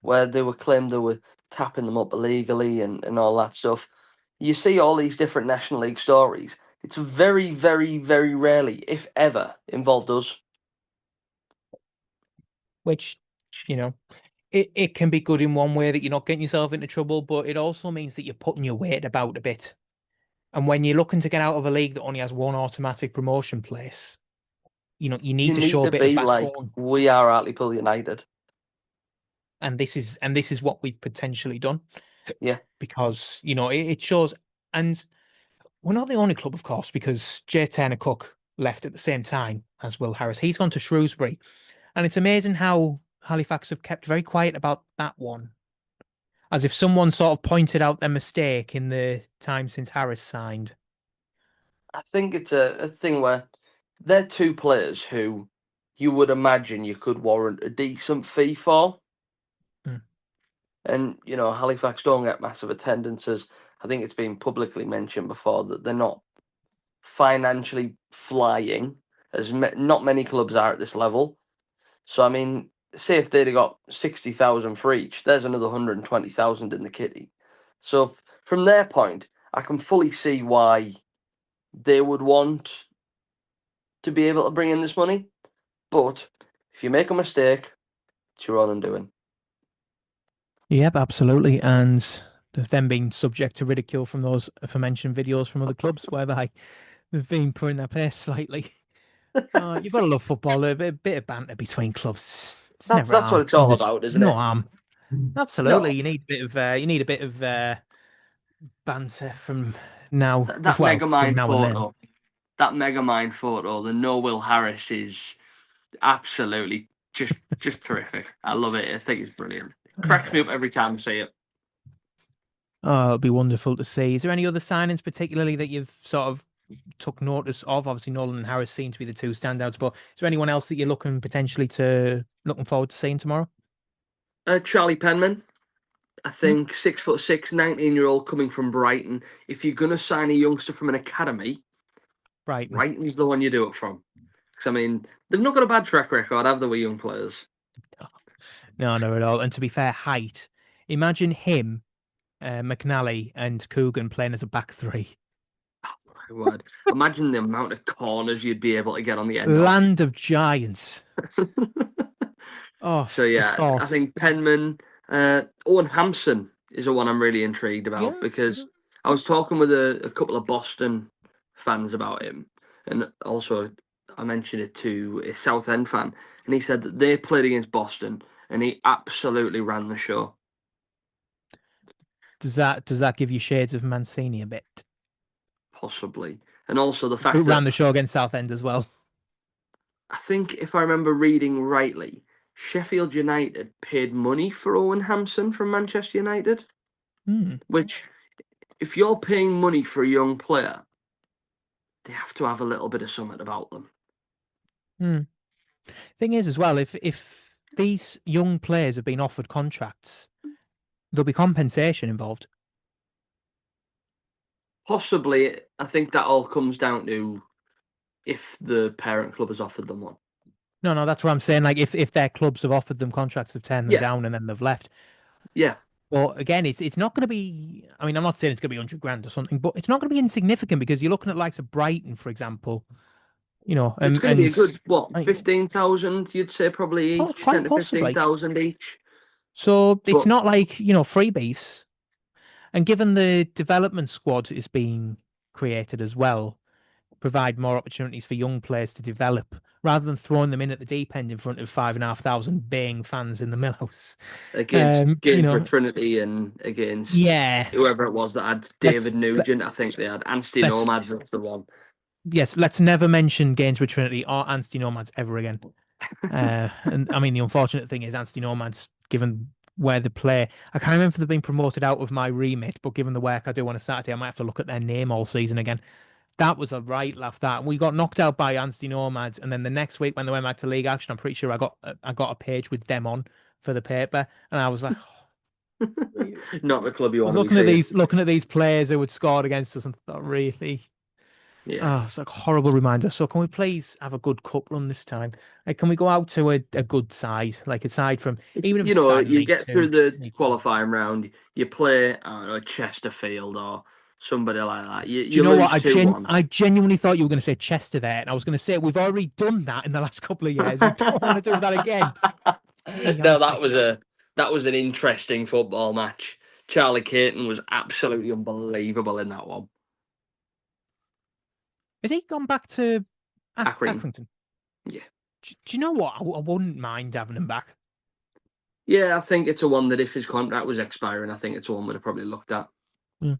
B: where they were claimed they were tapping them up illegally and all that stuff. You see all these different National League stories. It's very, very, very rarely, if ever, involved us.
A: Which, you know, it can be good in one way that you're not getting yourself into trouble, but it also means that you're putting your weight about a bit. And when you're looking to get out of a league that only has one automatic promotion place, you need
B: You
A: to
B: need
A: show a
B: to
A: bit of
B: be like,
A: backbone.
B: we are Hartlepool United.
A: And this is what we've potentially done
B: Yeah,
A: because it shows. And we're not the only club, of course, because Jay Turner Cook left at the same time as Will Harris. He's gone to Shrewsbury, and it's amazing how Halifax have kept very quiet about that one, as if someone sort of pointed out their mistake in the time since Harris signed.
B: I think it's a thing where they're two players who you would imagine you could warrant a decent fee for.
A: Mm.
B: And, Halifax don't get massive attendances. I think it's been publicly mentioned before that they're not financially flying, not many clubs are at this level. So, I mean, say if they'd have got 60,000 for each, there's another 120,000 in the kitty. So, from their point, I can fully see why they would want to be able to bring in this money. But if you make a mistake, it's your own undoing.
A: Yep, absolutely. And them being subject to ridicule from those aforementioned videos from other clubs, whereby they've been putting their pace slightly. You've got to love football. A bit of banter between clubs. It's
B: That's
A: never
B: that's what
A: harm.
B: it's all
A: There's
B: about, isn't
A: no
B: it?
A: harm. Absolutely.
B: No,
A: You need a bit of banter from now,
B: that
A: well,
B: mega
A: from
B: mind
A: now and then.
B: photo, that mega mind photo, the no Will Harris is absolutely just terrific. I love it. I think it's brilliant. It cracks me up every time I see it.
A: Oh, it'll be wonderful to see. Is there any other signings particularly that you've sort of took notice of? Obviously, Nolan and Harris seem to be the two standouts, but is there anyone else that you're looking forward to seeing tomorrow?
B: Charlie Penman, I
A: Hmm?
B: think 6'6", 19-year-old coming from Brighton. If you're gonna sign a youngster from an academy,
A: Brighton.
B: Brighton's the one you do it from. Because I mean, they've not got a bad track record, have they, with young players?
A: No, no, at all. And to be fair, height. Imagine him, McNally, and Coogan playing as a back three.
B: My word. Imagine the amount of corners you'd be able to get on the end of.
A: Land of giants. Oh,
B: So
A: the
B: yeah, I
A: thought.
B: think Penman, Owen Hampson is the one I'm really intrigued about
A: Yeah.
B: because I was talking with a couple of Boston fans about him, and also I mentioned it to a Southend fan, and he said that they played against Boston, and he absolutely ran the show.
A: Does that give you shades of Mancini a bit?
B: Possibly, and also the
A: Who
B: fact
A: ran
B: that
A: the show against Southend as well?
B: I think if I remember reading rightly, Sheffield United paid money for Owen Hampson from Manchester United,
A: Hmm.
B: which if you're paying money for a young player, they have to have a little bit of something about them.
A: Hmm. Thing is, as well, if these young players have been offered contracts, there'll be compensation involved.
B: Possibly, I think that all comes down to if the parent club has offered them one.
A: No, no, that's what I'm saying. Like, if their clubs have offered them contracts, they've turned them
B: Yeah,
A: down, and then they've left.
B: yeah.
A: But again, it's not going to be. I mean, I'm not saying it's going to be 100 grand or something, but it's not going to be insignificant because you're looking at likes of Brighton, for example.
B: It's going to be a good, what,
A: Like,
B: 15,000, you'd say probably each, 10
A: quite
B: to
A: possibly.
B: 15,000 each.
A: So it's
B: But
A: not like freebies. And given the development squad is being created as well, provide more opportunities for young players to develop rather than throwing them in at the deep end in front of 5,500 baying fans in the Millhouse.
B: against Gainsborough
A: You know,
B: Trinity and against
A: yeah,
B: whoever it was that had David
A: let's
B: Nugent, I think they had Anstey
A: let's
B: Nomads, that's the one.
A: let's never mention Gainsborough Trinity or Anstey Nomads ever again. And I mean, the unfortunate thing is Anstey Nomads, given where they play, I can't remember if they've been promoted out of my remit, but given the work I do on a Saturday, I might have to look at their name all season again. That was a right laugh. That we got knocked out by Anstey Nomads, and then the next week when they went back to League Action, I'm pretty sure I got a page with them on for the paper, and I was like, really?
B: Not the club you
A: I was
B: want to be seeing.
A: looking at these players who had scored against us, and thought, really,
B: Yeah.
A: oh, it's like a horrible reminder. So can we please have a good cup run this time? Like, can we go out to a good side, like aside from even if
B: You
A: it's a
B: know,
A: side in
B: you
A: League
B: get through
A: Two,
B: the
A: League One?
B: qualifying round, you play, I don't know, Chesterfield or somebody like that. You,
A: Do you
B: you
A: know what?
B: lose 2-1.
A: I genuinely thought you were going to say Chester there, and I was going to say we've already done that in the last couple of years. We don't want to do that again. Gee,
B: No,
A: honestly,
B: that was an interesting football match. Charlie Caton was absolutely unbelievable in that one.
A: has he gone back to
B: Accrington.
A: Accrington?
B: Yeah.
A: Do you know what? I wouldn't mind having him back.
B: Yeah, I think it's a one that if his contract was expiring, I think it's a one we'd have probably looked at.
A: Mm.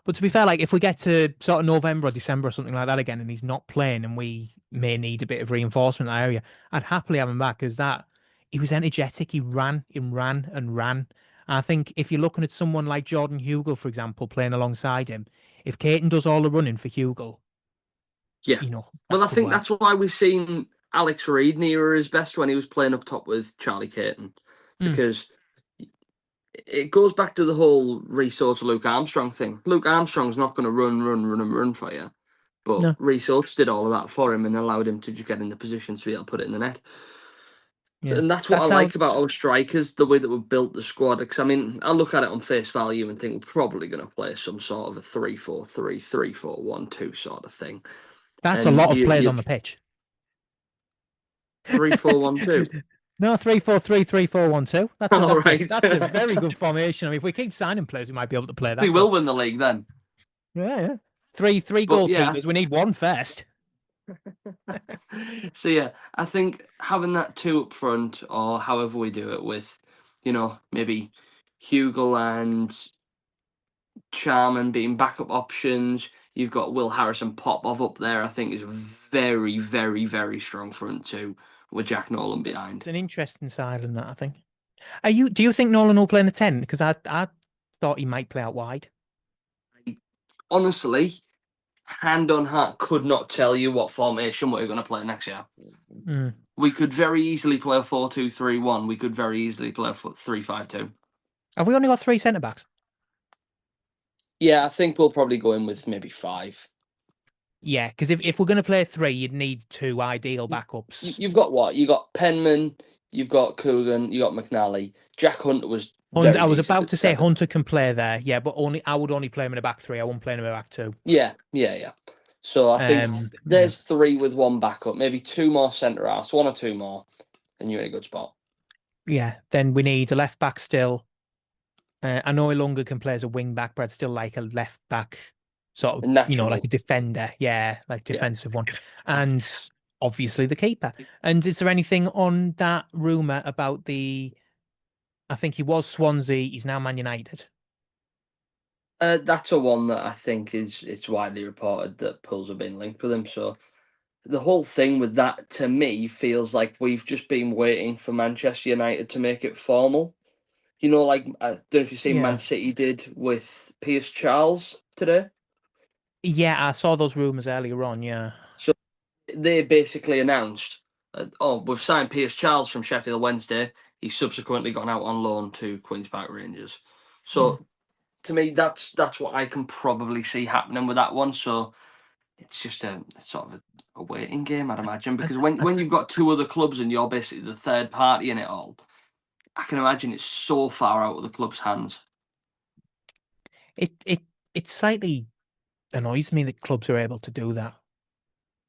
A: But to be fair, like if we get to sort of November or December or something like that again, and he's not playing, and we may need a bit of reinforcement in that area, I'd happily have him back because that he was energetic. He ran and ran and ran. I think if you're looking at someone like Jordan Hugel, for example, playing alongside him, if Caton does all the running for Hugel,
B: Yeah.
A: that
B: Well, I
A: could
B: think
A: work.
B: that's why we've seen Alex Reid near his best when he was playing up top with Charlie Caton.
A: Mm,
B: Because it goes back to the whole Reece to Luke Armstrong thing. Luke Armstrong's not going to run for you. But
A: no.
B: Reece did all of that for him and allowed him to just get in the position to be able to put it in the net.
A: Yeah,
B: And that's what I
A: that's how.
B: like about our strikers, the way that we've built the squad. Because I mean, I look at it on face value and think we're probably going to play some sort of a 3-4-3, 3-4-1-2 sort of thing.
A: That's a
B: And
A: lot of players
B: you
A: on the pitch.
B: 3-4-1-2.
A: No, 3-4-3, 3-4-1-2. That's a
B: All
A: that's a
B: right.
A: that's a very good formation. I mean, if we keep signing players, we might be able to play
B: We
A: that.
B: will
A: But
B: win the league then.
A: yeah, yeah. Three
B: But yeah,
A: goalkeepers. We need one first.
B: so yeah, I think having that two up front, or however we do it, with maybe Hugel and Charman being backup options. You've got Will Harris and Popov up there. I think is a very, very, very strong front two with Jack Nolan
A: It's
B: behind.
A: an interesting side in that, I think. Do you think Nolan will play in the 10? Because I thought he might play out wide.
B: Honestly, hand on heart, could not tell you what formation we're going to play next year.
A: Mm.
B: We could very easily play a 4-2-3-1. We could very easily play a 3-5-2.
A: Have we only got three centre backs?
B: Yeah, I think we'll probably go in with maybe five.
A: Yeah, because if we're going to play three, you'd need two ideal
B: You,
A: backups.
B: you've got what? You got Penman, you've got Coogan, you got McNally. Jack Hunter was
A: Hunt,
B: very
A: I was
B: decent
A: about
B: at
A: to say
B: seven.
A: Hunter can play there, yeah, but only I would only play him in a back three. I wouldn't play him in a back two.
B: Yeah, yeah, yeah. So I think
A: Yeah,
B: there's three with one backup, maybe two more centre halves, one or two more, and you're in a good spot.
A: yeah. Then we need a left back still. I know Ilunga can play as a wing back, but I'd still like a left back, sort of,
B: A
A: like a
B: natural.
A: defender. Yeah, like
B: Yeah.
A: defensive one. And obviously the keeper. And is there anything on that rumor about I think he was Swansea, he's now Man United.
B: That's a one that I think it's widely reported that Pools have been linked with him. So the whole thing with that to me feels like we've just been waiting for Manchester United to make it formal. Like I don't know if you've seen Man
A: Yeah.
B: City did with Pierce Charles today.
A: Yeah, I saw those rumors earlier on. Yeah.
B: So they basically announced, oh, we've signed Pierce Charles from Sheffield Wednesday. He's subsequently gone out on loan to Queens Park Rangers.
A: Hmm.
B: So to me, that's what I can probably see happening with that one. So it's just a sort of a waiting game, I'd imagine,
A: And
B: because when you've got two other clubs and you're basically the third party in it all, I can imagine it's so far out of the club's hands.
A: it slightly annoys me that clubs are able to do that.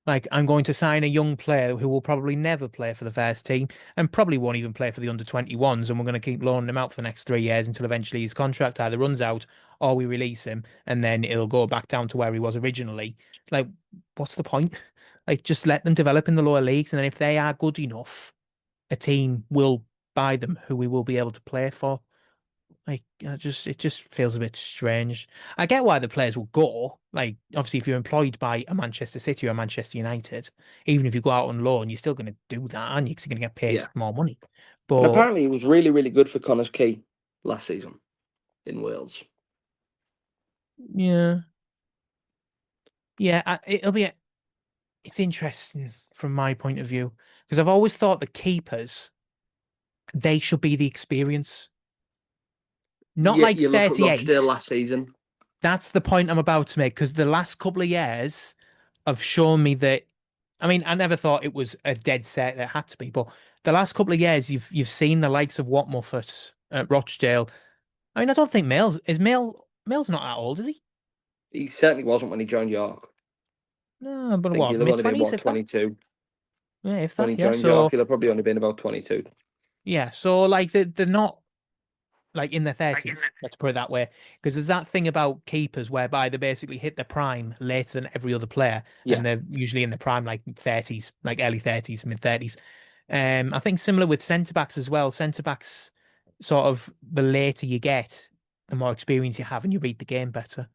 A: Like, I'm going to sign a young player who will probably never play for the first team and probably won't even play for the under 21s. And we're going to keep loaning him out for the next 3 years until eventually his contract either runs out or we release him and then it'll go back down to where he was originally. Like, what's the point? Like, just let them develop in the lower leagues. And then if they are good enough, a team will buy them who we will be able to play for. Like, it just feels a bit strange. I get why the players will go. Like, obviously, if you're employed by a Manchester City or a Manchester United, even if you go out on loan, you're still going to do that, aren't you? Because you're going to get paid
B: Yeah.
A: more money.
B: And
A: But
B: apparently, it was really, really good for Connors Key last season in Wales.
A: yeah, yeah, it's interesting from my point of view because I've always thought the keepers they should be the experience, not
B: Yeah,
A: like
B: you look at Rochdale
A: 38.
B: last season.
A: That's the point I'm about to make because the last couple of years have shown me that. I mean, I never thought it was a dead set that had to be, but the last couple of years, you've seen the likes of Wat Muffet at Rochdale. I mean, I don't think Mill's not that old, is he?
B: He certainly wasn't when he joined York.
A: No,
B: I
A: but
B: think
A: what,
B: he'll have
A: mid
B: only been,
A: twenties,
B: what,
A: if that?
B: 22
A: Yeah, if
B: when
A: that.
B: he
A: Yeah.
B: joined York.
A: So
B: He'll have probably only been about 22.
A: yeah, so like they're not like in their 30s, let's put it that way. Because there's that thing about keepers whereby they basically hit their prime later than every other player,
B: Yeah.
A: and they're usually in the prime like 30s, like early 30s, mid 30s. I think similar with centre backs as well. Centre backs, sort of, the later you get, the more experience you have, and you read the game better.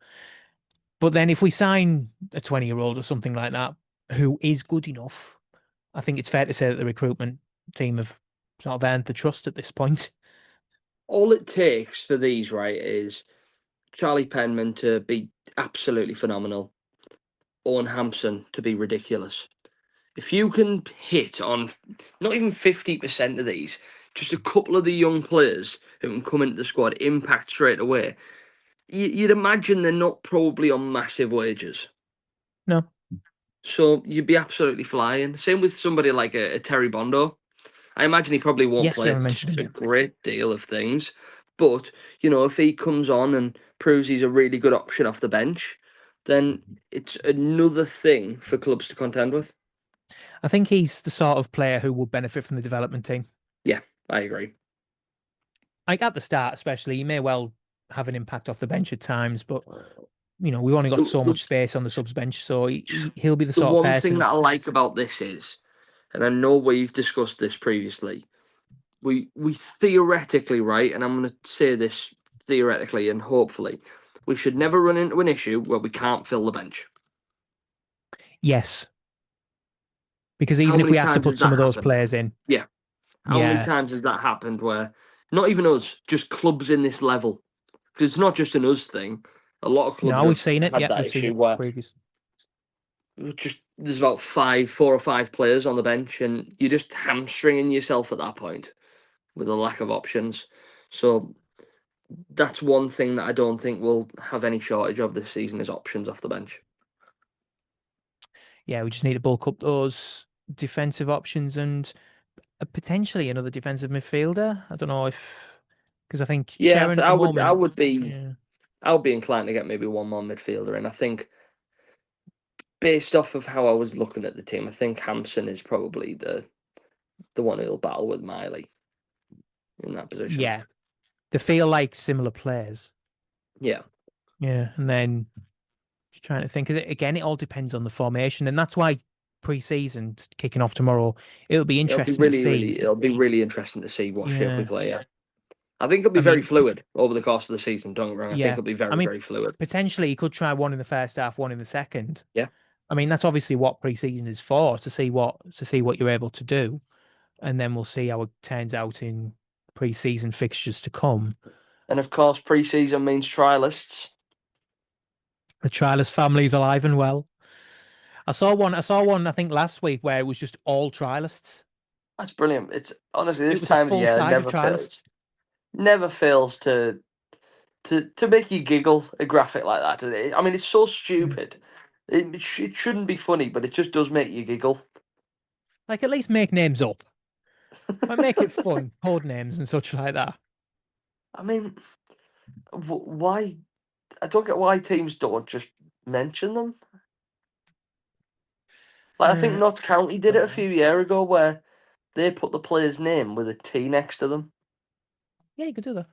A: But then if we sign a 20-year-old or something like that who is good enough, I think it's fair to say that the recruitment team have sort of earned the trust at this point.
B: All it takes for these, right, is Charlie Penman to be absolutely phenomenal, Owen Hampson to be ridiculous. If you can hit on not even 50% of these, just a couple of the young players who can come into the squad, impact straight away, you'd imagine they're not probably on massive wages.
A: No.
B: So you'd be absolutely flying. Same with somebody like a Terry Bondo. I imagine he probably won't
A: Yes, we
B: play
A: haven't mentioned him
B: a
A: yet.
B: great deal of things, but if he comes on and proves he's a really good option off the bench, then it's another thing for clubs to contend with.
A: I think he's the sort of player who will benefit from the development team.
B: Yeah, I agree.
A: Like at the start, especially, he may well have an impact off the bench at times, but we've only got
B: The,
A: so
B: the,
A: much space on the subs bench, so he'll be the
B: the
A: sort of
B: one thing
A: person.
B: that I like about this is, and I know we've discussed this previously, we theoretically, right, and I'm going to say this theoretically and hopefully, we should never run into an issue where we can't fill the bench.
A: Yes, because
B: How
A: even if
B: many
A: we have to
B: times
A: put
B: has
A: some
B: that
A: of those
B: happened?
A: players in,
B: Yeah. How many
A: yeah,
B: times has that happened where not even us, just clubs in this level? Because it's not just an us thing. A lot of clubs
A: no, we've
B: have
A: seen it.
B: had
A: Yeah,
B: that
A: we've seen
B: issue
A: it
B: where
A: previous.
B: just there's about 4 or 5 players on the bench, and you're just hamstringing yourself at that point with a lack of options. So that's one thing that I don't think we'll have any shortage of this season is options off the bench.
A: Yeah, we just need to bulk up those defensive options and potentially another defensive midfielder. I don't know if because I think
B: Yeah,
A: Sharon at
B: I
A: the
B: would I
A: moment.
B: would be
A: Yeah,
B: I would be inclined to get maybe one more midfielder, and I think based off of how I was looking at the team, I think Hampson is probably the one who'll battle with Miley in that position.
A: yeah, they feel like similar players.
B: Yeah,
A: Yeah, and then just trying to think, because again, it all depends on the formation, and that's why pre-season kicking off tomorrow, it'll be interesting to see.
B: it'll be really interesting to see what shape we
A: Yeah,
B: play. Yeah, I think it'll be
A: I
B: very
A: mean,
B: fluid over the course of the season. Don't get me wrong. I think
A: yeah,
B: it'll be
A: I
B: very
A: mean,
B: very fluid.
A: potentially he could try one in the first half, one in the second.
B: Yeah,
A: I mean, that's obviously what pre-season is for, to see what you're able to do, and then we'll see how it turns out in pre-season fixtures to come.
B: and of course pre-season means trialists.
A: The Trialist family's alive and well. I saw one, I think last week where it was just all trialists.
B: That's brilliant. It's honestly
A: It
B: this
A: was a
B: time of
A: full
B: year
A: side of
B: never fails.
A: trialists.
B: Never fails to make you giggle a graphic like that. I mean, it's so
A: Yeah.
B: stupid. It shouldn't be funny, but it just does make you giggle.
A: Like at least make names up. Like make it fun, code names and such like that.
B: I mean, why? I don't get why teams don't just mention them. Like I think
A: Uh,
B: Notts County did it
A: don't
B: a
A: know.
B: few years ago, where they put the player's name with a T next to them.
A: Yeah, you could do that.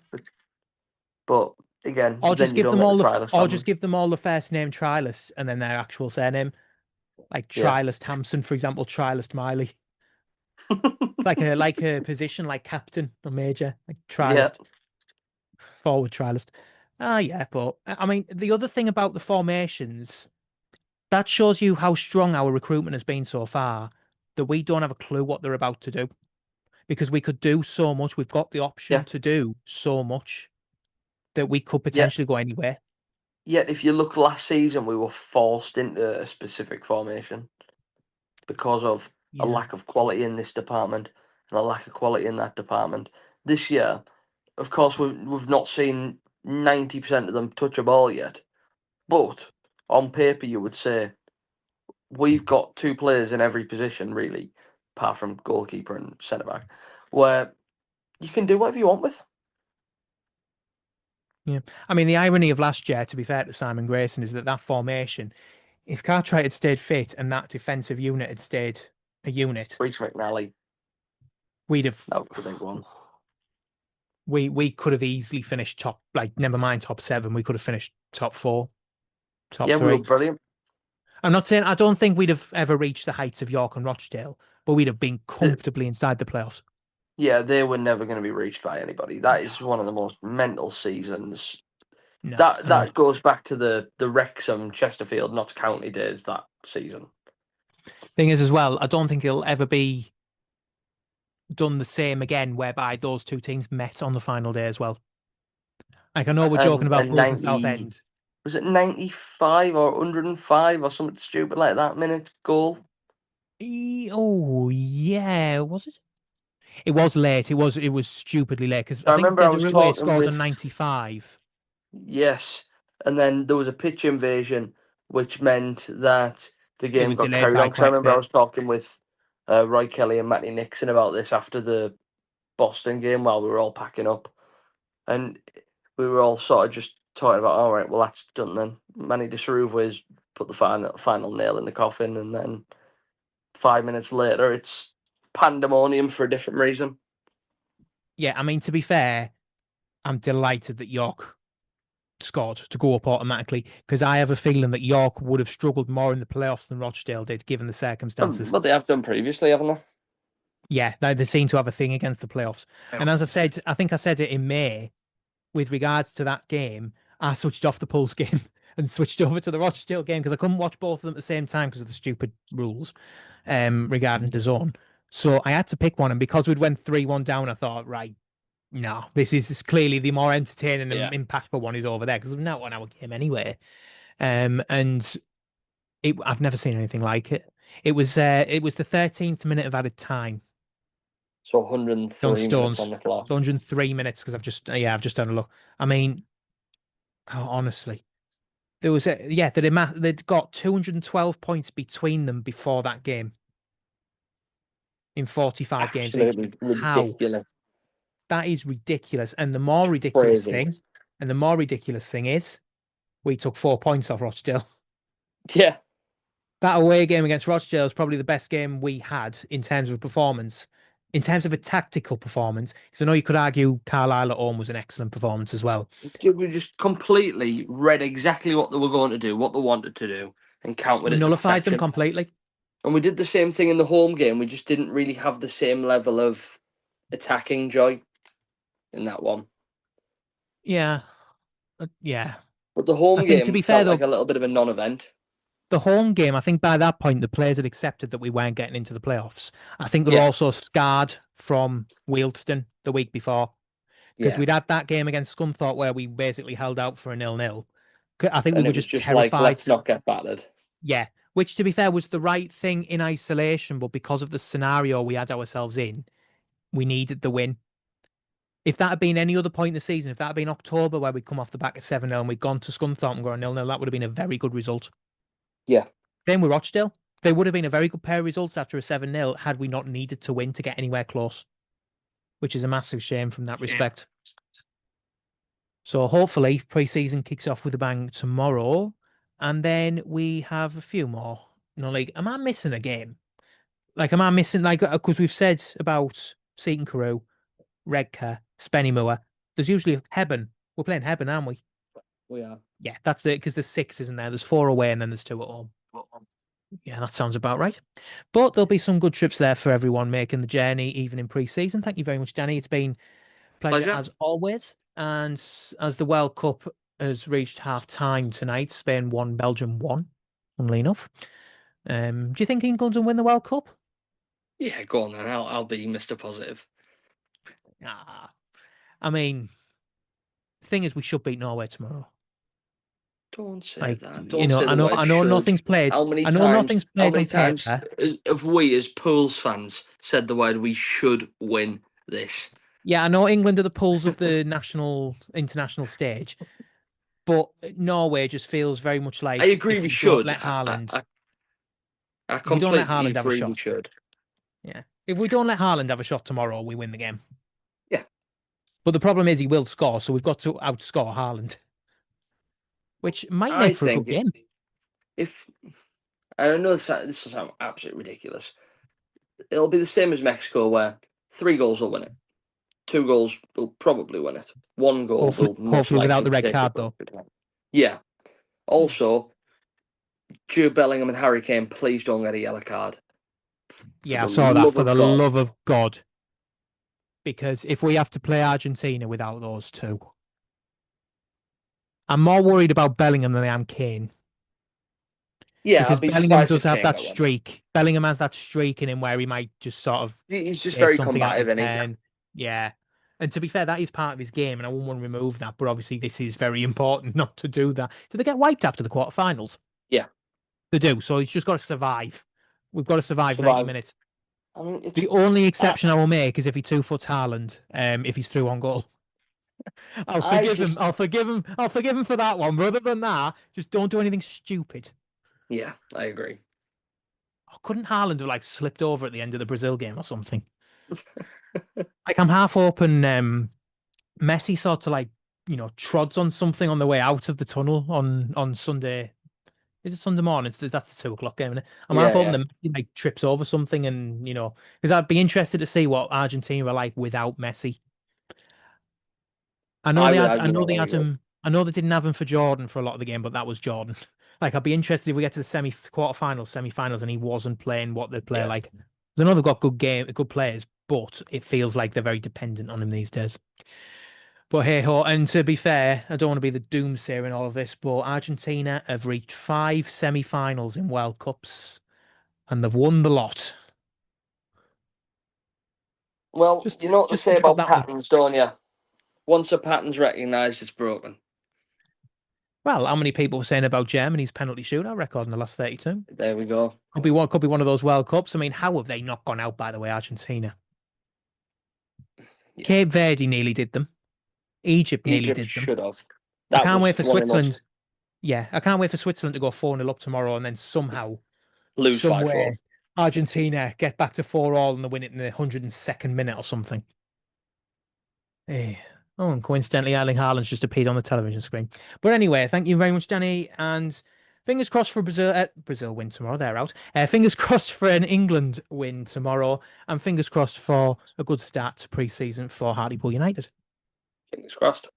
B: But again,
A: Or
B: then
A: just
B: you
A: give
B: don't
A: them
B: get the
A: all the
B: Trialist
A: or
B: family.
A: just give them all the first name Trilist and then their actual surname. Like
B: Yeah,
A: Trilist Hampson, for example, Trilist Miley. Like a position like captain or major, like
B: yeah.
A: Trilist, forward Trilist. Ah, yeah, but I mean the other thing about the formations, that shows you how strong our recruitment has been so far, that we don't have a clue what they're about to do. Because we could do so much. We've got the option
B: Yeah,
A: to do so much that we could
B: yeah.
A: potentially go anywhere.
B: Yet if you look last season, we were forced into a specific formation because of a
A: Yeah.
B: lack of quality in this department and a lack of quality in that department. This year, of course, we've not seen 90% of them touch a ball yet, but on paper, you would say we've got two players in every position, really, apart from goalkeeper and centre back, where you can do whatever you want with.
A: Yeah. I mean, the irony of last year, to be fair to Simon Grayson, is that formation, if Cartwright had stayed fit and that defensive unit had stayed a unit,
B: Reece McNally,
A: we'd have
B: that was the big one.
A: we could have easily finished top, like never mind top seven, we could have finished top four, top
B: Yeah, we were
A: three.
B: brilliant.
A: I'm not saying I don't think we'd have ever reached the heights of York and Rochdale, but we'd have been
B: The,
A: comfortably inside the playoffs.
B: yeah, they were never going to be reached by anybody. That is
A: No,
B: one of the most mental seasons.
A: no,
B: That
A: I know.
B: that goes back to the Wrexham, Chesterfield, Notts County days that season.
A: Thing is, as well, I don't think it'll ever be done the same again, whereby those two teams met on the final day as well. Like I know we're joking about
B: And
A: Bulls and
B: 90
A: Southend.
B: was it 95 or 105 or something stupid like that minute goal?
A: Oh yeah, was it? It was late. It was stupidly late because
B: I
A: I think
B: remember I was
A: Desiree
B: talking
A: scored on
B: with
A: 95.
B: yes, and then there was a pitch invasion, which meant that the
A: It
B: game
A: was
B: got
A: delayed
B: carried
A: by
B: on. Because I
A: quite a
B: remember I
A: bit.
B: was talking with Roy Kelly and Matty Nixon about this after the Boston game while we were all packing up, and we were all sort of just talking about, all right, well that's done then. Manny Disaruvwa's put the final nail in the coffin, and then 5 minutes later, it's pandemonium for a different reason.
A: Yeah, I mean, to be fair, I'm delighted that York scored to go up automatically because I have a feeling that York would have struggled more in the playoffs than Rochdale did, given the circumstances.
B: But they have done previously, haven't they?
A: Yeah, they seem to have a thing against the playoffs.
B: Yeah.
A: And as I said, I think I said it in May with regards to that game, I switched off the Pulse game and switched over to the Rochdale game because I couldn't watch both of them at the same time because of the stupid rules regarding the zone. So I had to pick one, and because we'd went 3-1 down, I thought, right, no, this is clearly the more entertaining and
B: Yeah.
A: impactful one is over there because we're not on our game anyway. And I've never seen anything like it. It was the 13th minute of added time.
B: So
A: John
B: 103 minutes
A: Stones.
B: on the clock.
A: So 103 minutes because I've just done a look. I mean, honestly, there was they'd got 212 points between them before that game in 45 games each.
B: Absolutely
A: How?
B: ridiculous.
A: That is ridiculous. And the more ridiculous
B: Crazy.
A: thing, and the more ridiculous thing is, we took 4 points off Rochdale.
B: Yeah.
A: That away game against Rochdale is probably the best game we had in terms of performance, in terms of a tactical performance. Because I know you could argue Carlisle at home was an excellent performance as well.
B: We just completely read exactly what they were going to do, what they wanted to do, and counted
A: We
B: it to
A: nullified them
B: perfection.
A: completely.
B: And we did the same thing in the home game. We just didn't really have the same level of attacking joy in that one.
A: Yeah. Yeah.
B: But the
A: I
B: home
A: think, to
B: game
A: be fair,
B: felt like
A: though,
B: a little bit of a non-event.
A: the home game, I think by that point, the players had accepted that we weren't getting into the playoffs. I think they're
B: Yeah,
A: also scarred from Wealdstone the week before because
B: yeah.
A: we'd had that game against Scunthorpe where we basically held out for a 0-0. I think we
B: And
A: were
B: it was
A: just
B: just like,
A: terrified.
B: let's not get battered.
A: Yeah, which to be fair was the right thing in isolation, but because of the scenario we had ourselves in, we needed the win. If that had been any other point in the season, if that had been October where we'd come off the back of 7-0 and we'd gone to Scunthorpe and gone 0-0, that would have been a very good result.
B: Yeah.
A: Same with Rochdale. They would have been a very good pair of results after a 7-0 had we not needed to win to get anywhere close, which is a massive shame from that respect. So hopefully pre-season kicks off with a bang tomorrow, and then we have a few more. Like, am I missing a game? Like, am I missing, like, because we've said about Seaton Carew, Redcar, Spennymoor. There's usually Hebben. We're playing Hebben, aren't we?
B: We are.
A: Yeah, that's it, because there's 6, isn't there? There's 4 away and then there's 2 at home. Yeah, that sounds about right. But there'll be some good trips there for everyone making the journey, even in pre-season. Thank you very much, Danny. It's been a pleasure
B: Pleasure.
A: as always. And as the World Cup has reached half time tonight, Spain 1, Belgium 1, funnily enough. Do you think England will win the World Cup?
B: Yeah, go on then. I'll be Mr. Positive.
A: Ah, I mean, the thing is, we should beat Norway tomorrow.
B: Don't say
A: Like,
B: that. Don't say
A: I
B: the
A: know,
B: word
A: I know
B: should.
A: nothing's played.
B: How many
A: I know
B: times?
A: nothing's
B: How
A: played
B: many
A: on
B: times
A: paper.
B: have we, as Pools fans, said the word "we should win this"?
A: Yeah, I know England are the pulls of the international stage, but Norway just feels very much
B: I
A: like
B: agree
A: if
B: we
A: we don't
B: should.
A: let Haaland,
B: I
A: if we don't let
B: completely
A: Haaland have a
B: agree we
A: shot,
B: should.
A: yeah, if we don't let Haaland have a shot tomorrow, we win the game.
B: Yeah.
A: But the problem is he will score, so we've got to outscore Haaland, which might
B: I
A: make for a good
B: think
A: game.
B: if I know this will sound absolutely ridiculous, it'll be the same as Mexico, where 3 goals will win it, 2 goals will probably win it, 1 goal will most
A: Hopefully without
B: likely
A: the red
B: take the
A: card though.
B: trophy. Yeah. Also, Jude Bellingham and Harry Kane, please don't get a yellow card. For
A: Yeah, I
B: the
A: saw that
B: love
A: for
B: of
A: the
B: God.
A: love of God. Because if we have to play Argentina without those two, I'm more worried about Bellingham than I am Kane.
B: Yeah, I'd
A: Because
B: be
A: Bellingham
B: surprised
A: does
B: if
A: have
B: Kane
A: that
B: got one.
A: streak. Bellingham has that streak in him where he might just sort of
B: He's just
A: say
B: very
A: something out
B: combative,
A: of
B: isn't he?
A: 10. Yeah. And to be fair, that is part of his game, and I wouldn't want to remove that. But obviously, this is very important not to do that. Do they get wiped after the quarterfinals?
B: Yeah.
A: They do. So he's just got to survive. We've got to survive 90
B: Survive.
A: minutes.
B: I mean, it's
A: The only exception I will make is if he 2-foots Haaland, if he's through on goal. I'll
B: I
A: forgive him.
B: just
A: I'll forgive him. I'll forgive him for that one. But other than that, just don't do anything stupid.
B: yeah, I agree.
A: couldn't Haaland have like slipped over at the end of the Brazil game or something? Like I'm half open. Messi sort of like trods on something on the way out of the tunnel on Sunday. Is it Sunday morning? That's the 2 o'clock game, isn't it? I'm half
B: Yeah,
A: hoping
B: yeah.
A: that Messi like trips over something, and because I'd be interested to see what Argentina are like without Messi.
B: I do not want to go.
A: I know they didn't have him for Jordan for a lot of the game, but that was Jordan. Like I'd be interested if we get to the quarterfinals, semi-finals, and he wasn't playing what they play
B: Yeah.
A: like. I know they've got good players, but it feels like they're very dependent on him these days. But hey ho, and to be fair, I don't want to be the doomsayer in all of this, but Argentina have reached 5 semi-finals in World Cups and they've won the lot.
B: Well, you know what they
A: Just to
B: say
A: drop
B: about
A: that one.
B: patterns, don't you? Once a pattern's recognised, it's broken.
A: Well, how many people were saying about Germany's penalty shootout record in the last 32?
B: There we go.
A: Could be one of those World Cups. I mean, how have they not gone out, by the way, Argentina?
B: Yeah.
A: Cape Verde nearly did them. Egypt nearly
B: Egypt
A: did them.
B: should have.
A: I
B: That
A: can't
B: was
A: wait for
B: one of the most
A: Switzerland. Yeah, I can't wait for Switzerland to go 4-0 up tomorrow and then
B: lose 5-4.
A: somewhere, Argentina get back to 4-all and they win it in the 102nd minute or something. Eh. Oh, and coincidentally, Erling Haaland's just appeared on the television screen. But anyway, thank you very much, Danny. And fingers crossed for Brazil. Brazil win tomorrow. They're out. Fingers crossed for an England win tomorrow. And fingers crossed for a good start to pre-season for Hartlepool United.
B: Fingers crossed.